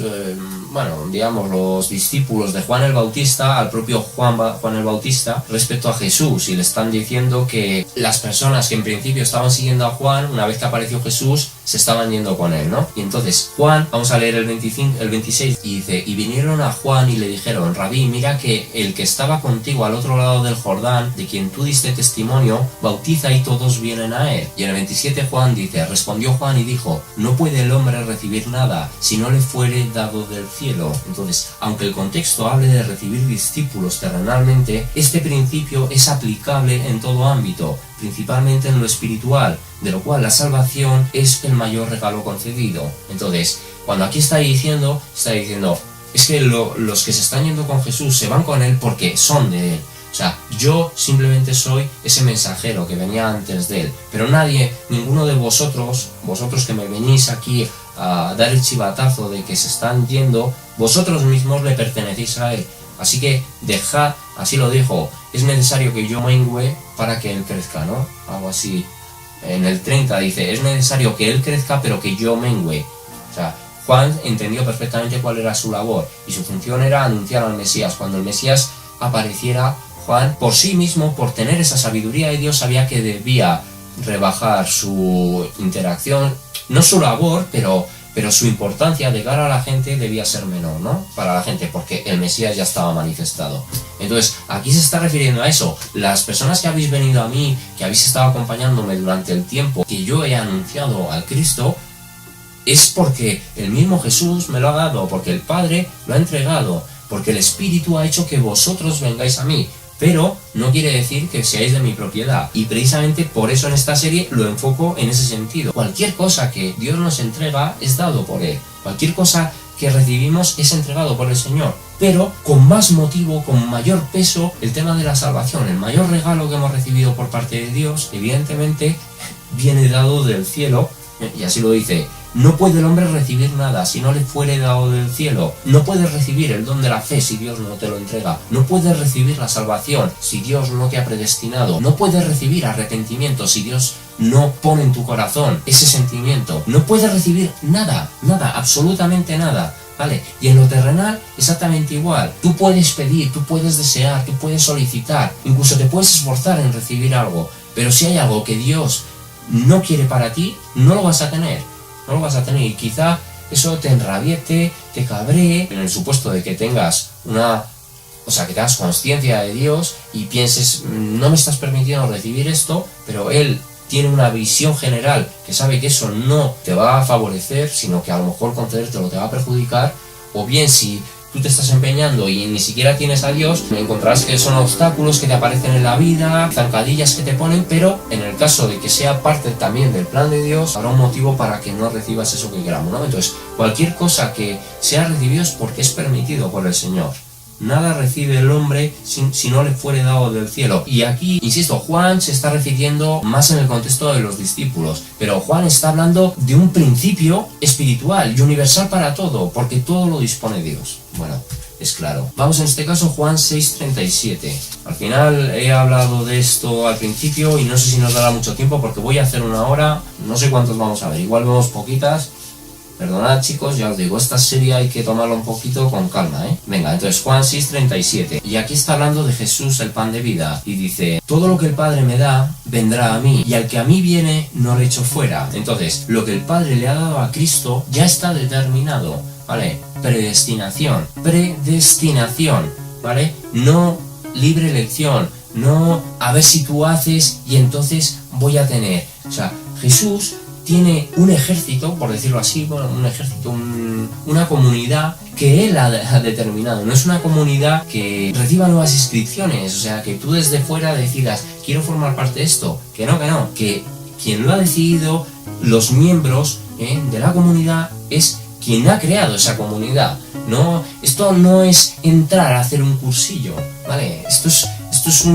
discípulos de Juan el Bautista al propio Juan el Bautista respecto a Jesús, y le están diciendo que las personas que en principio estaban siguiendo a Juan, una vez que apareció Jesús, se estaban yendo con él, ¿no? Y entonces Juan, vamos a leer el 26, y dice, y vinieron a Juan y le dijeron, Rabí, mira que el que estaba contigo al otro lado del Jordán, de quien tú diste testimonio, bautiza y todos vienen a él. Y en el 27 Juan dice, respondió Juan y dijo, no puede el hombre recibir nada si no le fuere dado del cielo. Entonces, aunque el contexto hable de recibir discípulos terrenalmente, este principio es aplicable en todo ámbito, principalmente en lo espiritual, de lo cual la salvación es el mayor regalo concedido. Entonces, cuando aquí está diciendo, es que los que se están yendo con Jesús se van con él porque son de él. O sea, yo simplemente soy ese mensajero que venía antes de él, pero nadie, ninguno de vosotros que me venís aquí a dar el chivatazo de que se están yendo, vosotros mismos le pertenecéis a él. Así que dejad, así lo dijo, es necesario que yo mengüe para que él crezca, ¿no? Algo así. En el 30 dice, es necesario que él crezca pero que yo mengüe. O sea, Juan entendió perfectamente cuál era su labor y su función era anunciar al Mesías. Cuando el Mesías apareciera, Juan, por sí mismo, por tener esa sabiduría de Dios, sabía que debía rebajar su interacción, no su labor, pero su importancia de cara a la gente debía ser menor, ¿no? Para la gente, porque el Mesías ya estaba manifestado. Entonces, aquí se está refiriendo a eso. Las personas que habéis venido a mí, que habéis estado acompañándome durante el tiempo que yo he anunciado al Cristo, es porque el mismo Jesús me lo ha dado, porque el Padre lo ha entregado, porque el Espíritu ha hecho que vosotros vengáis a mí. Pero no quiere decir que seáis de mi propiedad. Y precisamente por eso en esta serie lo enfoco en ese sentido. Cualquier cosa que Dios nos entrega es dado por Él. Cualquier cosa que recibimos es entregado por el Señor. Pero con más motivo, con mayor peso, el tema de la salvación, el mayor regalo que hemos recibido por parte de Dios, evidentemente viene dado del cielo. Y así lo dice. No puede el hombre recibir nada si no le fuere dado del cielo. No puedes recibir el don de la fe si Dios no te lo entrega. No puedes recibir la salvación si Dios no te ha predestinado. No puedes recibir arrepentimiento si Dios no pone en tu corazón ese sentimiento. No puedes recibir nada, absolutamente nada. ¿Vale? Y en lo terrenal exactamente igual. Tú puedes pedir, tú puedes desear, tú puedes solicitar, incluso te puedes esforzar en recibir algo. Pero si hay algo que Dios no quiere para ti, no lo vas a tener. No lo vas a tener, y quizá eso te enrabiete, te cabree, en el supuesto de que tengas que tengas conciencia de Dios y pienses, no me estás permitiendo recibir esto, pero Él tiene una visión general que sabe que eso no te va a favorecer, sino que a lo mejor concedértelo te va a perjudicar. O bien, si tú te estás empeñando y ni siquiera tienes a Dios, encontrarás que son obstáculos que te aparecen en la vida, zancadillas que te ponen, pero en el caso de que sea parte también del plan de Dios, habrá un motivo para que no recibas eso que queramos, ¿no? Entonces, cualquier cosa que sea recibido es porque es permitido por el Señor. Nada recibe el hombre si no le fuere dado del cielo. Y aquí, insisto, Juan se está refiriendo más en el contexto de los discípulos, pero Juan está hablando de un principio espiritual y universal para todo, porque todo lo dispone Dios. Bueno, es claro. Vamos en este caso Juan 6:37. Al final he hablado de esto al principio y no sé si nos dará mucho tiempo porque voy a hacer una hora, no sé cuántos vamos a ver, igual vemos poquitas. Perdonad chicos, ya os digo, esta serie hay que tomarla un poquito con calma, ¿eh? Venga, entonces Juan 6:37. Y aquí está hablando de Jesús, el pan de vida. Y dice, todo lo que el Padre me da, vendrá a mí. Y al que a mí viene, no le echo fuera. Entonces, lo que el Padre le ha dado a Cristo ya está determinado, ¿vale? Predestinación. Predestinación, ¿vale? No libre elección. No a ver si tú haces y entonces voy a tener. O sea, Jesús tiene un ejército, por decirlo así, bueno, un ejército, una comunidad que él ha determinado. No es una comunidad que reciba nuevas inscripciones, o sea, que tú desde fuera decidas, quiero formar parte de esto. Que no, que quien lo ha decidido, los miembros de la comunidad, es quien ha creado esa comunidad. No, esto no es entrar a hacer un cursillo, ¿vale? Esto es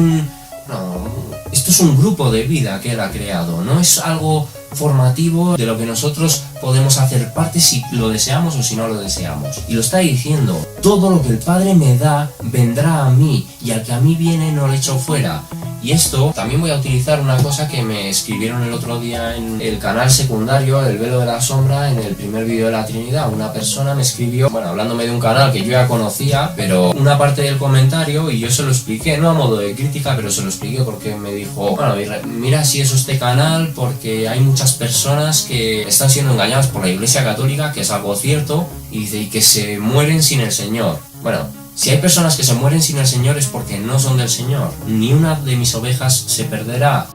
un grupo de vida que él ha creado, no es algo formativo de lo que nosotros podemos hacer parte si lo deseamos o si no lo deseamos. Y lo está diciendo, todo lo que el Padre me da vendrá a mí, y al que a mí viene no le echo fuera. Y esto también voy a utilizar una cosa que me escribieron el otro día en el canal secundario, El Velo de la Sombra, en el primer vídeo de la Trinidad. Una persona me escribió, bueno, hablándome de un canal que yo ya conocía, pero una parte del comentario, y yo se lo expliqué, no a modo de crítica, pero se lo expliqué porque me dijo, bueno, mira si es este canal, porque hay muchas personas que están siendo engañadas por la Iglesia Católica, que es algo cierto, y dice, y que se mueren sin el Señor. Bueno, si hay personas que se mueren sin el Señor es porque no son del Señor. Ni una de mis ovejas se perderá.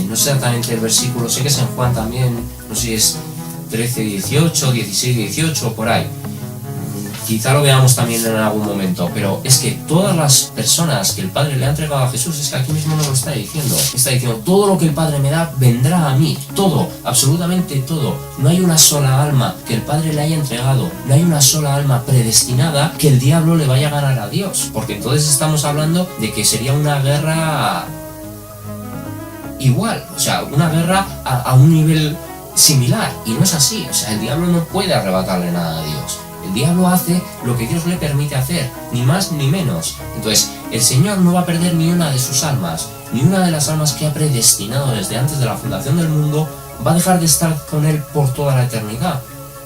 No sé exactamente el versículo, sé que es en Juan también, no sé si es 13:18, 16:18, por ahí. Quizá lo veamos también en algún momento, pero es que todas las personas que el Padre le ha entregado a Jesús, es que aquí mismo nos lo está diciendo. Está diciendo, todo lo que el Padre me da vendrá a mí. Todo, absolutamente todo. No hay una sola alma que el Padre le haya entregado. No hay una sola alma predestinada que el diablo le vaya a ganar a Dios. Porque entonces estamos hablando de que sería una guerra igual. O sea, una guerra a un nivel similar. Y no es así. O sea, el diablo no puede arrebatarle nada a Dios. El diablo hace lo que Dios le permite hacer, ni más ni menos. Entonces, el Señor no va a perder ni una de sus almas, ni una de las almas que ha predestinado desde antes de la fundación del mundo, va a dejar de estar con Él por toda la eternidad,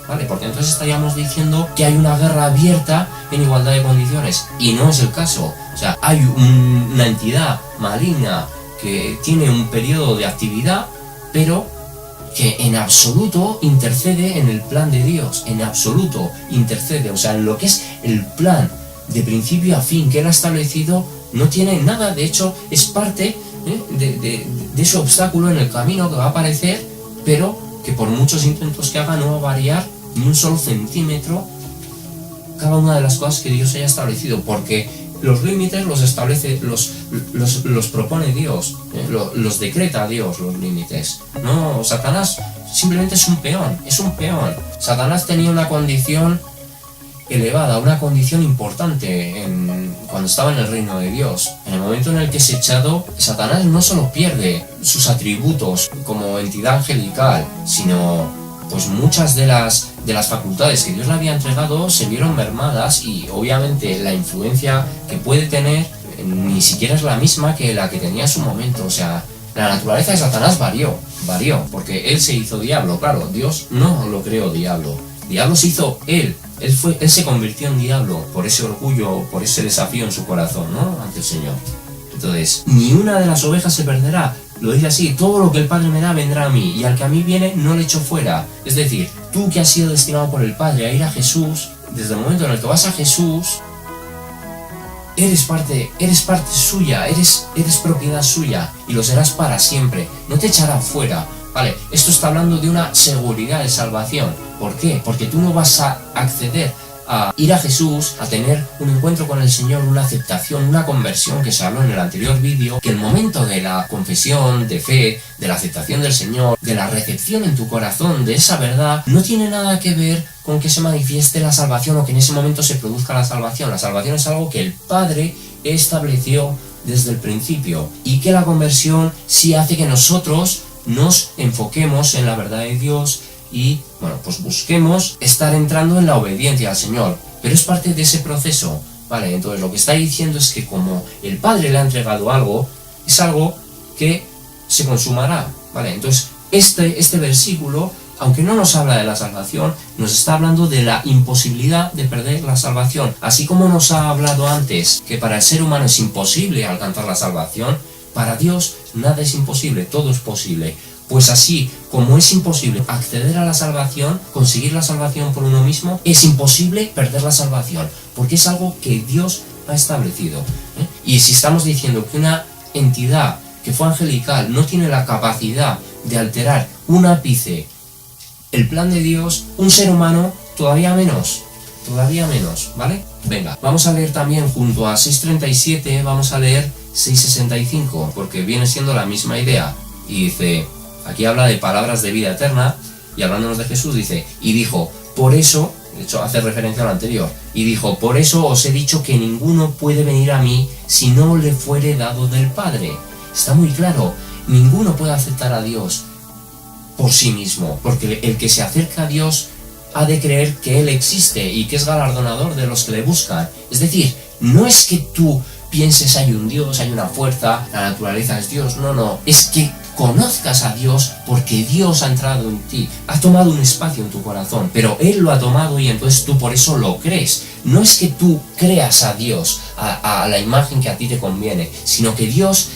¿vale? Porque entonces estaríamos diciendo que hay una guerra abierta en igualdad de condiciones, y no es el caso. O sea, hay una entidad maligna que tiene un periodo de actividad, pero que en absoluto intercede en el plan de Dios, en absoluto intercede, o sea, en lo que es el plan de principio a fin que Él ha establecido, no tiene nada, de hecho es parte de ese obstáculo en el camino que va a aparecer, pero que por muchos intentos que haga no va a variar ni un solo centímetro cada una de las cosas que Dios haya establecido, porque los límites los establece, los propone Dios, los decreta Dios, los límites. No, Satanás simplemente es un peón, es un peón. Satanás tenía una condición elevada, una condición importante cuando estaba en el reino de Dios. En el momento en el que es echado, Satanás no solo pierde sus atributos como entidad angelical, sino pues muchas de las facultades que Dios le había entregado se vieron mermadas, y obviamente la influencia que puede tener ni siquiera es la misma que la que tenía en su momento. O sea, la naturaleza de Satanás varió, porque él se hizo diablo, claro, Dios no lo creó diablo se hizo él se convirtió en diablo por ese orgullo, por ese desafío en su corazón, ¿no?, ante el Señor. Entonces, ni una de las ovejas se perderá. Lo dice así, todo lo que el Padre me da vendrá a mí, y al que a mí viene no le echo fuera. Es decir, tú que has sido destinado por el Padre a ir a Jesús, desde el momento en el que vas a Jesús, eres parte suya, eres propiedad suya, y lo serás para siempre. No te echará fuera, ¿vale? Esto está hablando de una seguridad de salvación. ¿Por qué? Porque tú no vas a acceder a ir a Jesús, a tener un encuentro con el Señor, una aceptación, una conversión, que se habló en el anterior vídeo, que el momento de la confesión, de fe, de la aceptación del Señor, de la recepción en tu corazón de esa verdad, no tiene nada que ver con que se manifieste la salvación o que en ese momento se produzca la salvación. La salvación es algo que el Padre estableció desde el principio, y que la conversión sí hace que nosotros nos enfoquemos en la verdad de Dios y, bueno, pues busquemos estar entrando en la obediencia al Señor. Pero es parte de ese proceso, ¿vale? Entonces lo que está diciendo es que como el Padre le ha entregado algo, es algo que se consumará, ¿vale? Entonces, este versículo, aunque no nos habla de la salvación, nos está hablando de la imposibilidad de perder la salvación. Así como nos ha hablado antes que para el ser humano es imposible alcanzar la salvación, para Dios nada es imposible, todo es posible. Pues así como es imposible acceder a la salvación, conseguir la salvación por uno mismo, es imposible perder la salvación, porque es algo que Dios ha establecido. Y si estamos diciendo que una entidad que fue angelical no tiene la capacidad de alterar un ápice el plan de Dios, un ser humano todavía menos, ¿vale? Venga, vamos a leer también junto a 6.37, vamos a leer 6.65, porque viene siendo la misma idea. Y dice, aquí habla de palabras de vida eterna, y hablándonos de Jesús dice, y dijo, por eso, de hecho hace referencia a lo anterior, y dijo, por eso os he dicho que ninguno puede venir a mí si no le fuere dado del Padre. Está muy claro, ninguno puede aceptar a Dios por sí mismo, porque el que se acerca a Dios ha de creer que Él existe y que es galardonador de los que le buscan. Es decir, no es que tú pienses hay un Dios, hay una fuerza, la naturaleza es Dios, no, es que conozcas a Dios porque Dios ha entrado en ti, ha tomado un espacio en tu corazón, pero Él lo ha tomado y entonces tú por eso lo crees. No es que tú creas a Dios, a la imagen que a ti te conviene, sino que Dios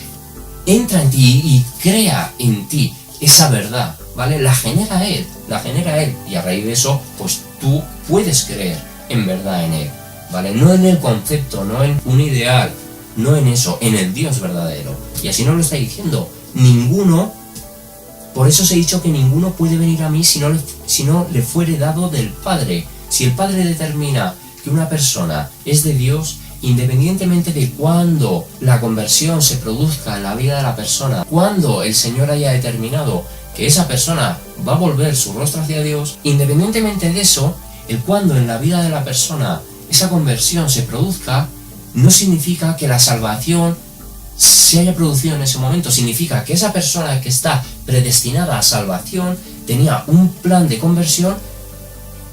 entra en ti y crea en ti esa verdad, ¿vale? La genera Él, y a raíz de eso, pues tú puedes creer en verdad en Él, ¿vale? No en el concepto, no en un ideal, no en eso, en el Dios verdadero. Y así nos lo está diciendo, ninguno, por eso os he dicho que ninguno puede venir a mí si no le fuere dado del Padre. Si el Padre determina que una persona es de Dios, independientemente de cuándo la conversión se produzca en la vida de la persona, cuando el Señor haya determinado que esa persona va a volver su rostro hacia Dios, independientemente de eso, el cuándo en la vida de la persona esa conversión se produzca, no significa que la salvación se haya producido en ese momento. Significa que esa persona que está predestinada a salvación tenía un plan de conversión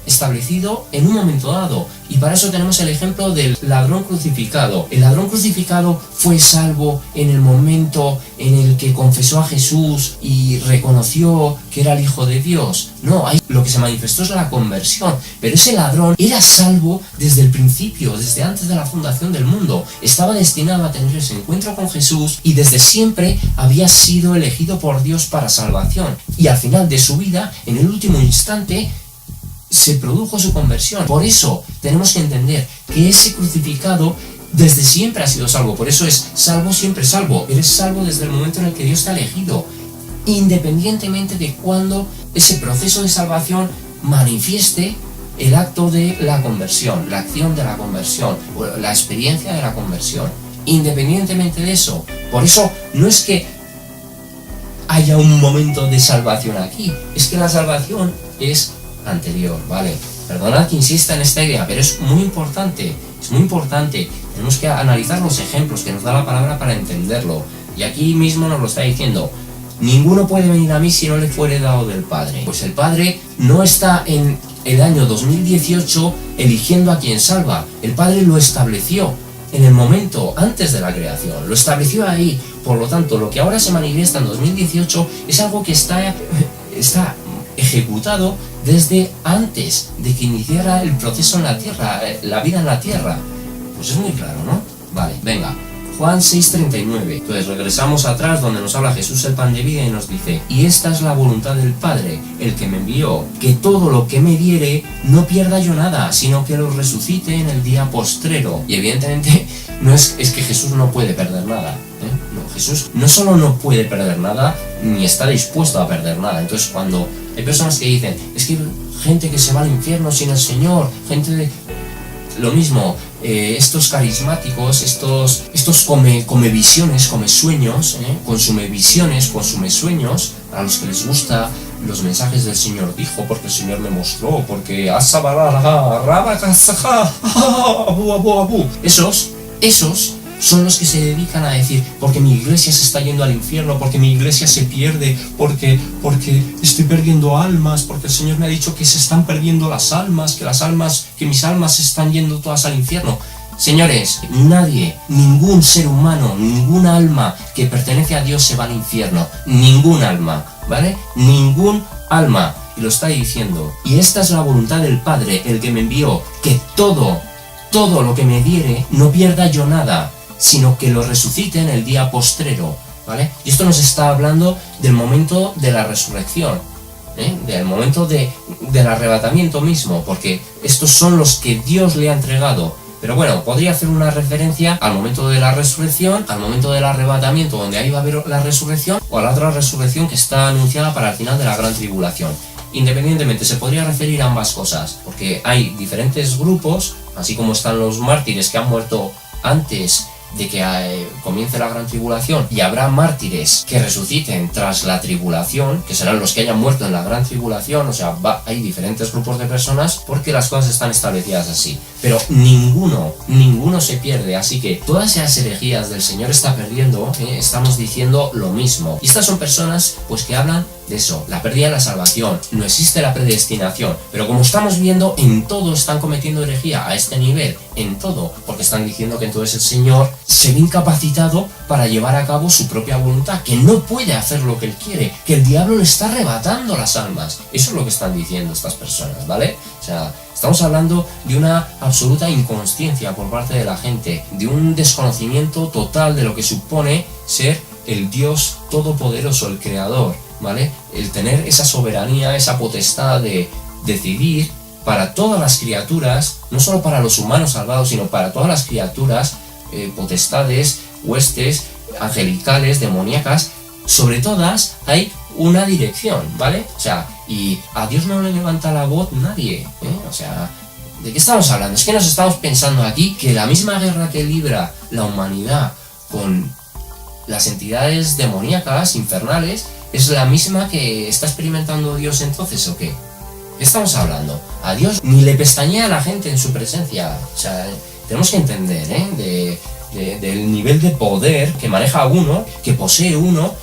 establecido en un momento dado. Y para eso tenemos el ejemplo del ladrón crucificado. El ladrón crucificado fue salvo en el momento en el que confesó a Jesús y reconoció que era el Hijo de Dios. No, ahí lo que se manifestó es la conversión. Pero ese ladrón era salvo desde el principio, desde antes de la fundación del mundo. Estaba destinado a tener ese encuentro con Jesús y desde siempre había sido elegido por Dios para salvación. Y al final de su vida, en el último instante, se produjo su conversión. Por eso tenemos que entender que ese crucificado desde siempre ha sido salvo. Por eso es salvo, siempre salvo. Eres salvo desde el momento en el que Dios te ha elegido, independientemente de cuándo ese proceso de salvación manifieste el acto de la conversión, la acción de la conversión, o la experiencia de la conversión. Independientemente de eso. Por eso no es que haya un momento de salvación aquí, es que la salvación es anterior, ¿vale? Perdonad que insista en esta idea, pero es muy importante, tenemos que analizar los ejemplos que nos da la palabra para entenderlo, y aquí mismo nos lo está diciendo, ninguno puede venir a mí si no le fuere dado del Padre. Pues el Padre no está en el año 2018 eligiendo a quien salva, el Padre lo estableció en el momento antes de la creación, lo estableció ahí. Por lo tanto, lo que ahora se manifiesta en 2018 es algo que está ejecutado desde antes de que iniciara el proceso en la tierra, la vida en la tierra. Pues es muy claro, ¿no? Vale, venga. Juan 6:39. Entonces regresamos atrás donde nos habla Jesús el pan de vida y nos dice, y esta es la voluntad del Padre, el que me envió, que todo lo que me diere no pierda yo nada, sino que lo resucite en el día postrero. Y evidentemente no es que Jesús no puede perder nada, No, Jesús no solo no puede perder nada, ni está dispuesto a perder nada. Entonces cuando hay personas que dicen, es que gente que se va al infierno sin el Señor, gente de... Lo mismo, estos carismáticos, estos come visiones, come sueños, consume visiones, consume sueños, a los que les gusta los mensajes del Señor dijo, porque el Señor me mostró, porque esos son los que se dedican a decir, porque mi iglesia se está yendo al infierno, porque mi iglesia se pierde, porque estoy perdiendo almas, porque el Señor me ha dicho que se están perdiendo las almas, que mis almas se están yendo todas al infierno. Señores, nadie, ningún ser humano, ningún alma que pertenece a Dios se va al infierno. Ningún alma, ¿vale? Ningún alma. Y lo está diciendo. Y esta es la voluntad del Padre, el que me envió, que todo lo que me diere, no pierda yo nada, sino que lo resucite en el día postrero, ¿vale? Y esto nos está hablando del momento de la resurrección, del momento del arrebatamiento mismo, porque estos son los que Dios le ha entregado. Pero bueno, podría hacer una referencia al momento de la resurrección, al momento del arrebatamiento, donde ahí va a haber la resurrección, o a la otra resurrección que está anunciada para el final de la gran tribulación. Independientemente, se podría referir a ambas cosas, porque hay diferentes grupos, así como están los mártires que han muerto antes de que comience la gran tribulación, y habrá mártires que resuciten tras la tribulación, que serán los que hayan muerto en la gran tribulación. O sea, hay diferentes grupos de personas porque las cosas están establecidas así, pero ninguno se pierde. Así que todas esas herejías del Señor está perdiendo, estamos diciendo lo mismo, y estas son personas pues que hablan de eso, la pérdida de la salvación. No existe la predestinación, pero como estamos viendo, en todo están cometiendo herejía a este nivel, en todo, porque están diciendo que entonces el Señor se ve incapacitado para llevar a cabo su propia voluntad, que no puede hacer lo que él quiere, que el diablo le está arrebatando las almas. Eso es lo que están diciendo estas personas, ¿vale? O sea, estamos hablando de una absoluta inconsciencia por parte de la gente, de un desconocimiento total de lo que supone ser el Dios todopoderoso, el creador, ¿vale? El tener esa soberanía, esa potestad de decidir para todas las criaturas, no solo para los humanos salvados, sino para todas las criaturas, potestades, huestes, angelicales, demoníacas. Sobre todas hay una dirección, ¿vale? O sea, y a Dios no le levanta la voz nadie, O sea, ¿de qué estamos hablando? Es que nos estamos pensando aquí que la misma guerra que libra la humanidad con las entidades demoníacas, infernales, es la misma que está experimentando Dios entonces, ¿o qué? ¿Qué estamos hablando? A Dios ni le pestañea a la gente en su presencia. O sea, tenemos que entender, del nivel de poder que maneja uno, que posee uno,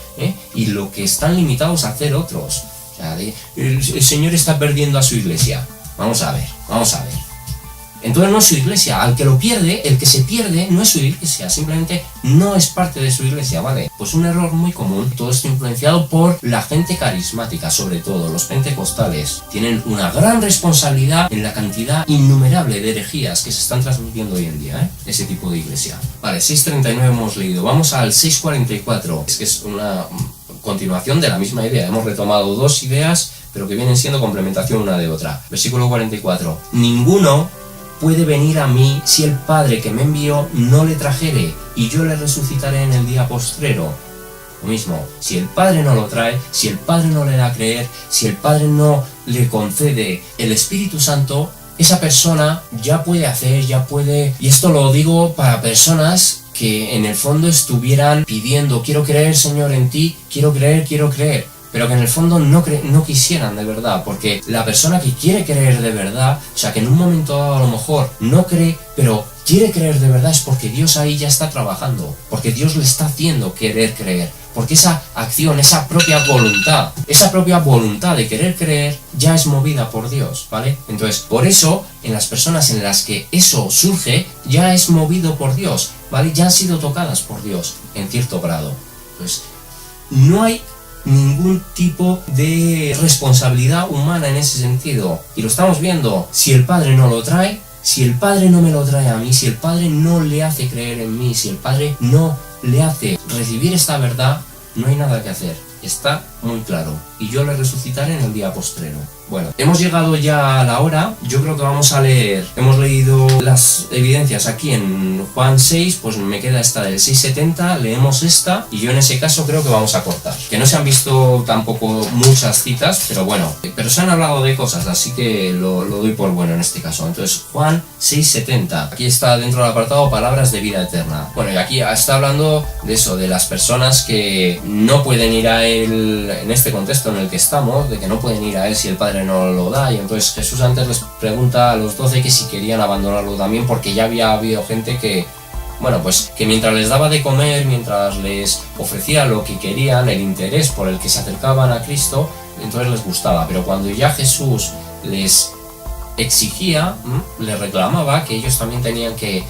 y lo que están limitados a hacer otros. O sea, el Señor está perdiendo a su iglesia. Vamos a ver. Entonces no es su iglesia. Al que lo pierde, el que se pierde, no es su iglesia, simplemente no es parte de su iglesia, ¿vale? Pues un error muy común. Todo esto influenciado por la gente carismática, sobre todo los pentecostales. Tienen una gran responsabilidad en la cantidad innumerable de herejías que se están transmitiendo hoy en día, ese tipo de iglesia. Vale, 6.39 hemos leído. Vamos al 6.44. Es que es una continuación de la misma idea. Hemos retomado dos ideas, pero que vienen siendo complementación una de otra. Versículo 44. Ninguno puede venir a mí si el Padre que me envió no le trajere, y yo le resucitaré en el día postrero. Lo mismo, si el Padre no lo trae, si el Padre no le da a creer, si el Padre no le concede el Espíritu Santo, esa persona ya puede, y esto lo digo para personas que en el fondo estuvieran pidiendo, quiero creer, Señor, en ti, quiero creer, pero que en el fondo no quisieran de verdad, porque la persona que quiere creer de verdad, o sea, que en un momento dado a lo mejor no cree, pero quiere creer de verdad, es porque Dios ahí ya está trabajando, porque Dios le está haciendo querer creer, porque esa acción, esa propia voluntad de querer creer ya es movida por Dios, ¿vale? Entonces, por eso, en las personas en las que eso surge, ya es movido por Dios, ¿vale? Ya han sido tocadas por Dios, en cierto grado. Pues no hay ningún tipo de responsabilidad humana en ese sentido, y lo estamos viendo. Si el Padre no lo trae, si el Padre no me lo trae a mí, si el Padre no le hace creer en mí, si el Padre no le hace recibir esta verdad, no hay nada que hacer. Está muy claro. Y yo le resucitaré en el día postrero. Bueno, hemos llegado ya a la hora. Yo creo que vamos a leer. Hemos leído las evidencias aquí en Juan 6, pues me queda esta del 6.70, leemos esta, y yo en ese caso creo que vamos a cortar. Que no se han visto tampoco muchas citas, pero bueno, pero se han hablado de cosas, así que lo doy por bueno en este caso. Entonces, Juan 6.70. Aquí está dentro del apartado palabras de vida eterna. Bueno, y aquí está hablando de eso, de las personas que no pueden ir a él en este contexto en el que estamos, de que no pueden ir a él si el Padre no lo da. Y entonces Jesús antes les pregunta a los 12 que si querían abandonarlo también, porque ya había habido gente que, bueno, pues que mientras les daba de comer, mientras les ofrecía lo que querían, el interés por el que se acercaban a Cristo, entonces les gustaba. Pero cuando ya Jesús les exigía, le reclamaba que ellos también tenían que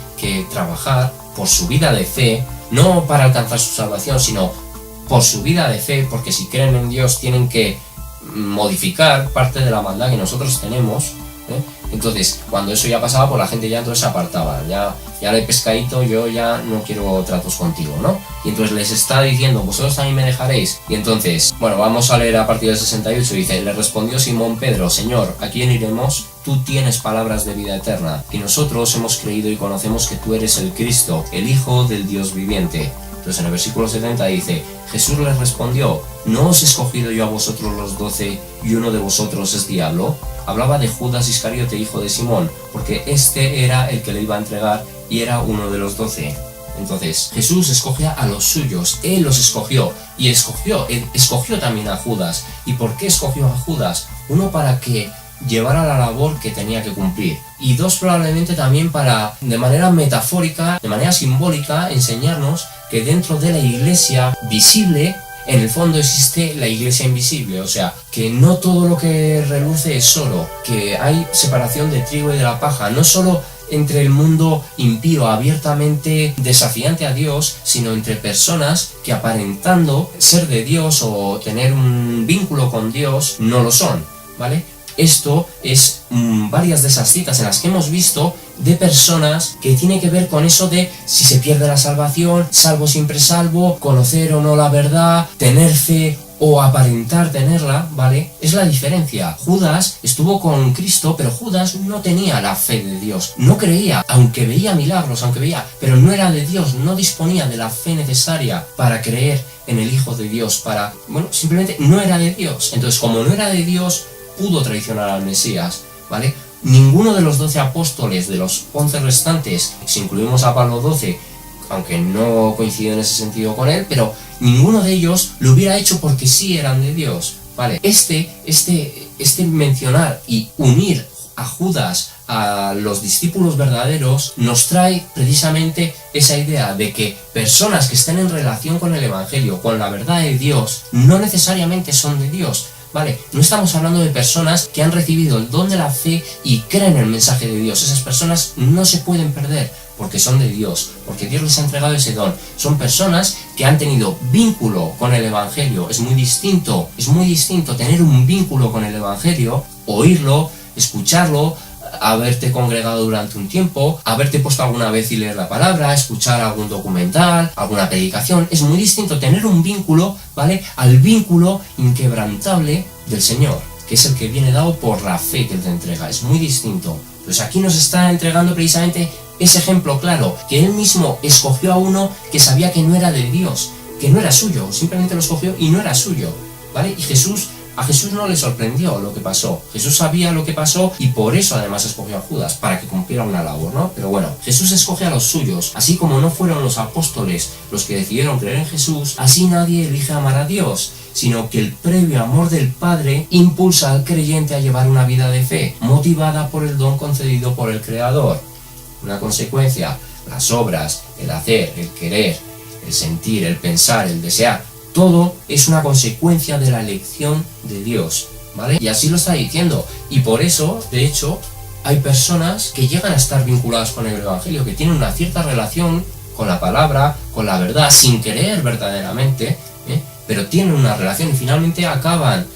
trabajar por su vida de fe, no para alcanzar su salvación, sino por su vida de fe, porque si creen en Dios tienen que modificar parte de la maldad que nosotros tenemos, ¿eh? Entonces, cuando eso ya pasaba, pues la gente ya entonces se apartaba, ya le pescadito, yo ya no quiero tratos contigo, ¿no? Y entonces les está diciendo, vosotros también me dejaréis. Y entonces, bueno, vamos a leer a partir del 68, dice, le respondió Simón Pedro, Señor, ¿a quién iremos? Tú tienes palabras de vida eterna, y nosotros hemos creído y conocemos que tú eres el Cristo, el Hijo del Dios viviente. Entonces en el versículo 70 dice, Jesús les respondió, ¿no os he escogido yo a vosotros los 12 y uno de vosotros es diablo? Hablaba de Judas Iscariote, hijo de Simón, porque este era el que le iba a entregar y era uno de los 12. Entonces Jesús escogía a los suyos, Él los escogió y escogió también a Judas. ¿Y por qué escogió a Judas? Uno, para que llevara la labor que tenía que cumplir, y dos, probablemente también para, de manera metafórica, de manera simbólica, enseñarnos que dentro de la iglesia visible, en el fondo existe la iglesia invisible, o sea, que no todo lo que reluce es oro, que hay separación de trigo y de la paja, no solo entre el mundo impío abiertamente desafiante a Dios, sino entre personas que aparentando ser de Dios o tener un vínculo con Dios, no lo son, ¿vale? Esto es varias de esas citas en las que hemos visto de personas que tiene que ver con eso de si se pierde la salvación, salvo siempre salvo, conocer o no la verdad, tener fe o aparentar tenerla, ¿vale? Es la diferencia. Judas estuvo con Cristo, pero Judas no tenía la fe de Dios, no creía, aunque veía milagros, pero no era de Dios, no disponía de la fe necesaria para creer en el Hijo de Dios, simplemente no era de Dios. Entonces, como no era de Dios, pudo traicionar al Mesías, ¿vale? Ninguno de los 12 apóstoles, de los 11 restantes, si incluimos a Pablo 12, aunque no coincido en ese sentido con él, pero ninguno de ellos lo hubiera hecho porque sí eran de Dios, ¿vale? Este mencionar y unir a Judas a los discípulos verdaderos nos trae precisamente esa idea de que personas que estén en relación con el Evangelio, con la verdad de Dios, no necesariamente son de Dios, ¿vale? No estamos hablando de personas que han recibido el don de la fe y creen en el mensaje de Dios. Esas personas no se pueden perder porque son de Dios, porque Dios les ha entregado ese don. Son personas que han tenido vínculo con el Evangelio. Es muy distinto tener un vínculo con el Evangelio, oírlo, escucharlo, haberte congregado durante un tiempo, haberte puesto alguna vez y leer la palabra, escuchar algún documental, alguna predicación. Es muy distinto tener un vínculo, ¿vale?, al vínculo inquebrantable del Señor, que es el que viene dado por la fe que Él te entrega. Es muy distinto. Pues aquí nos está entregando precisamente ese ejemplo claro, que Él mismo escogió a uno que sabía que no era de Dios, que no era suyo, simplemente lo escogió y no era suyo, ¿vale? Y a Jesús no le sorprendió lo que pasó. Jesús sabía lo que pasó y por eso además escogió a Judas, para que cumpliera una labor, ¿no? Pero bueno, Jesús escoge a los suyos. Así como no fueron los apóstoles los que decidieron creer en Jesús, así nadie elige amar a Dios, sino que el previo amor del Padre impulsa al creyente a llevar una vida de fe, motivada por el don concedido por el Creador. Una consecuencia, las obras, el hacer, el querer, el sentir, el pensar, el desear, todo es una consecuencia de la elección de Dios, ¿vale? Y así lo está diciendo. Y por eso, de hecho, hay personas que llegan a estar vinculadas con el Evangelio, que tienen una cierta relación con la palabra, con la verdad, sin creer verdaderamente, pero tienen una relación y finalmente acaban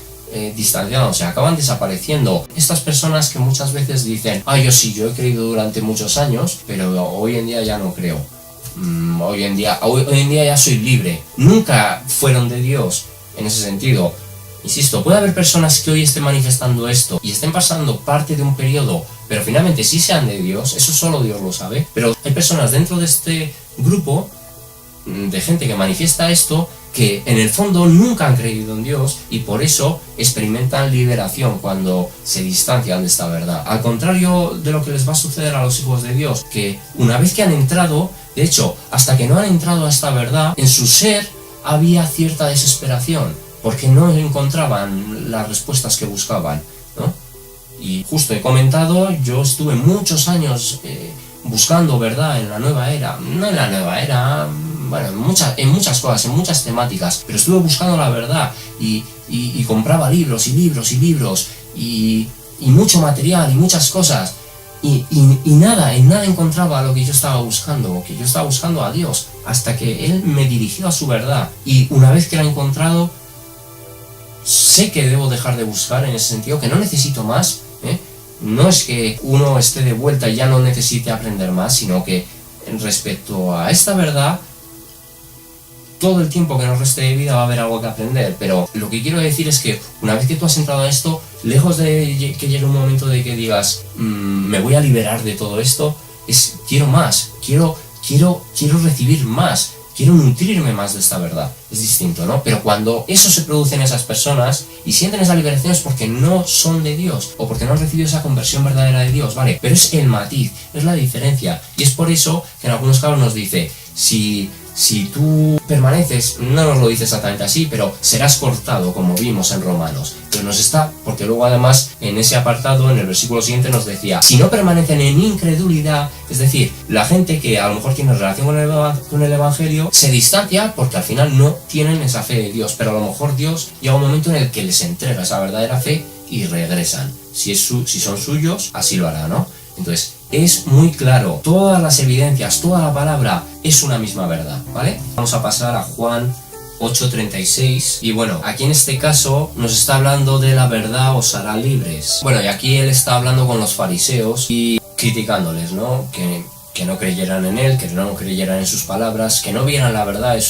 distanciándose, acaban desapareciendo. Estas personas que muchas veces dicen, yo he creído durante muchos años, pero hoy en día ya no creo. Hoy en día ya soy libre. Nunca fueron de Dios en ese sentido. Insisto, puede haber personas que hoy estén manifestando esto y estén pasando parte de un periodo, pero finalmente sí sean de Dios, eso solo Dios lo sabe. Pero hay personas dentro de este grupo de gente que manifiesta esto, que en el fondo nunca han creído en Dios y por eso experimentan liberación cuando se distancian de esta verdad. Al contrario de lo que les va a suceder a los hijos de Dios, que una vez que han entrado, de hecho, hasta que no han entrado a esta verdad, en su ser había cierta desesperación, porque no encontraban las respuestas que buscaban, ¿no? Y justo he comentado, yo estuve muchos años buscando verdad en la nueva era, no en la nueva era, bueno, en muchas cosas, en muchas temáticas, pero estuve buscando la verdad y compraba libros y y mucho material y muchas cosas. Y en nada encontraba lo que yo estaba buscando, que yo estaba buscando a Dios, hasta que Él me dirigió a su verdad. Y una vez que la he encontrado, sé que debo dejar de buscar en ese sentido, que no necesito más, ¿eh? No es que uno esté de vuelta y ya no necesite aprender más, sino que respecto a esta verdad, todo el tiempo que nos reste de vida va a haber algo que aprender. Pero lo que quiero decir es que una vez que tú has entrado a esto, lejos de que llegue un momento de que digas me voy a liberar de todo esto, quiero más, quiero recibir más, quiero nutrirme más de esta verdad. Es distinto, ¿no? Pero cuando eso se produce en esas personas y sienten esa liberación es porque no son de Dios o porque no han recibido esa conversión verdadera de Dios, ¿vale? Pero es el matiz, es la diferencia. Y es por eso que en algunos casos nos dice, si tú permaneces, no nos lo dice exactamente así, pero serás cortado, como vimos en Romanos. Pero nos está, porque luego además en ese apartado, en el versículo siguiente nos decía, si no permanecen en incredulidad, es decir, la gente que a lo mejor tiene relación con el Evangelio, se distancia porque al final no tienen esa fe de Dios, pero a lo mejor Dios llega un momento en el que les entrega esa verdadera fe y regresan. Si son suyos, así lo hará, ¿no? Entonces, es muy claro, todas las evidencias, toda la palabra es una misma verdad, ¿vale? Vamos a pasar a Juan 8:36 y bueno, aquí en este caso nos está hablando de la verdad os hará libres. Bueno, y aquí él está hablando con los fariseos y criticándoles, ¿no? Que no creyeran en él, que no creyeran en sus palabras, que no vieran la verdad de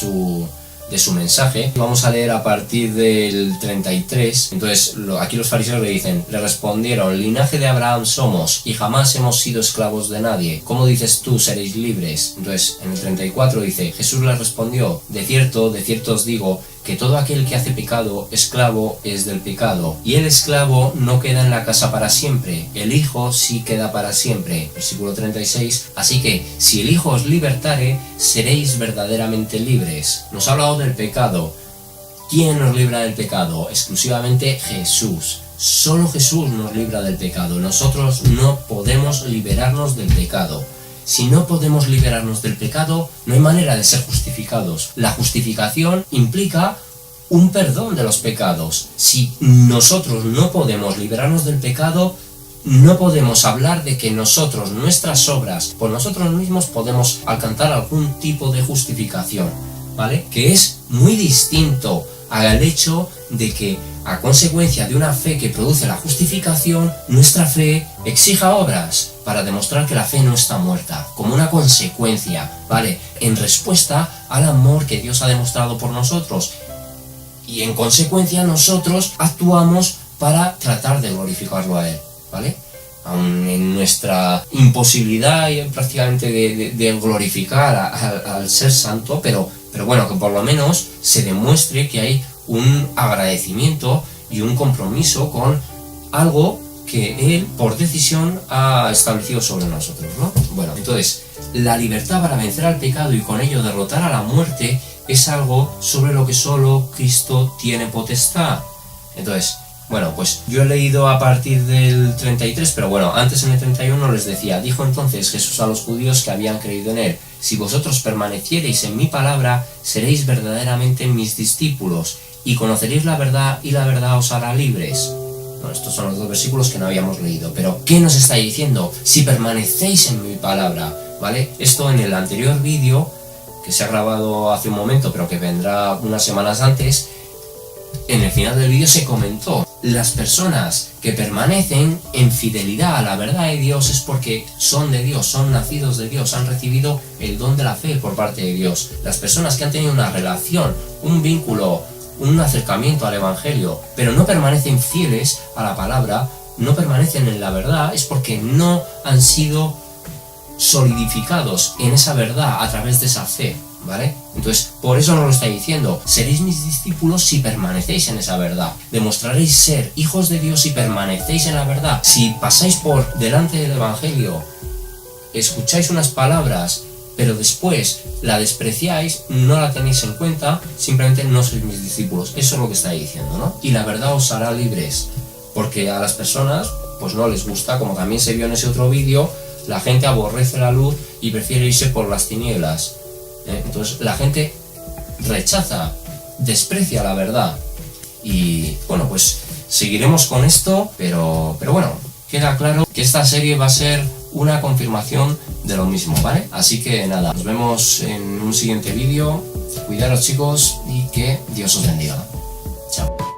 su mensaje. Vamos a leer a partir del 33. Entonces aquí los fariseos le respondieron, linaje de Abraham somos y jamás hemos sido esclavos de nadie. ¿Cómo dices tú seréis libres? Entonces en el 34 dice, Jesús les respondió, de cierto os digo que todo aquel que hace pecado, esclavo es del pecado. Y el esclavo no queda en la casa para siempre, el Hijo sí queda para siempre. Versículo 36, así que si el Hijo os libertare, seréis verdaderamente libres. Nos ha hablado del pecado. ¿Quién nos libra del pecado? Exclusivamente Jesús. Solo Jesús nos libra del pecado. Nosotros no podemos liberarnos del pecado. Si no podemos liberarnos del pecado, no hay manera de ser justificados. La justificación implica un perdón de los pecados. Si nosotros no podemos liberarnos del pecado, no podemos hablar de que nosotros, nuestras obras, por nosotros mismos podemos alcanzar algún tipo de justificación, ¿vale? Que es muy distinto al hecho de que, a consecuencia de una fe que produce la justificación, nuestra fe exija obras para demostrar que la fe no está muerta, como una consecuencia, ¿vale? En respuesta al amor que Dios ha demostrado por nosotros. Y en consecuencia nosotros actuamos para tratar de glorificarlo a Él, ¿vale? Aun en nuestra imposibilidad prácticamente de glorificar al ser santo, pero bueno, que por lo menos se demuestre que hay un agradecimiento y un compromiso con algo que Él, por decisión, ha establecido sobre nosotros, ¿no? Bueno, entonces, la libertad para vencer al pecado y con ello derrotar a la muerte es algo sobre lo que solo Cristo tiene potestad. Entonces, bueno, pues yo he leído a partir del 33, pero bueno, antes en el 31 les decía, dijo entonces Jesús a los judíos que habían creído en Él, si vosotros permaneciereis en mi palabra, seréis verdaderamente mis discípulos, y conoceréis la verdad, y la verdad os hará libres. Bueno, estos son los dos versículos que no habíamos leído, pero ¿qué nos está diciendo? Si permanecéis en mi palabra, ¿vale? Esto en el anterior vídeo, que se ha grabado hace un momento, pero que vendrá unas semanas antes, en el final del vídeo se comentó, las personas que permanecen en fidelidad a la verdad de Dios es porque son de Dios, son nacidos de Dios, han recibido el don de la fe por parte de Dios. Las personas que han tenido una relación, un vínculo, un acercamiento al Evangelio, pero no permanecen fieles a la palabra, no permanecen en la verdad, es porque no han sido solidificados en esa verdad a través de esa fe, ¿vale? Entonces, por eso nos lo está diciendo, seréis mis discípulos si permanecéis en esa verdad, demostraréis ser hijos de Dios si permanecéis en la verdad. Si pasáis por delante del Evangelio, escucháis unas palabras, pero después la despreciáis, no la tenéis en cuenta, simplemente no sois mis discípulos. Eso es lo que está diciendo, ¿no? Y la verdad os hará libres, porque a las personas pues no les gusta, como también se vio en ese otro vídeo, la gente aborrece la luz y prefiere irse por las tinieblas. Entonces la gente rechaza, desprecia la verdad. Y bueno, pues seguiremos con esto, pero bueno, queda claro que esta serie va a ser una confirmación de lo mismo, ¿vale? Así que nada, nos vemos en un siguiente vídeo. Cuidaros, chicos, y que Dios os bendiga. Chao.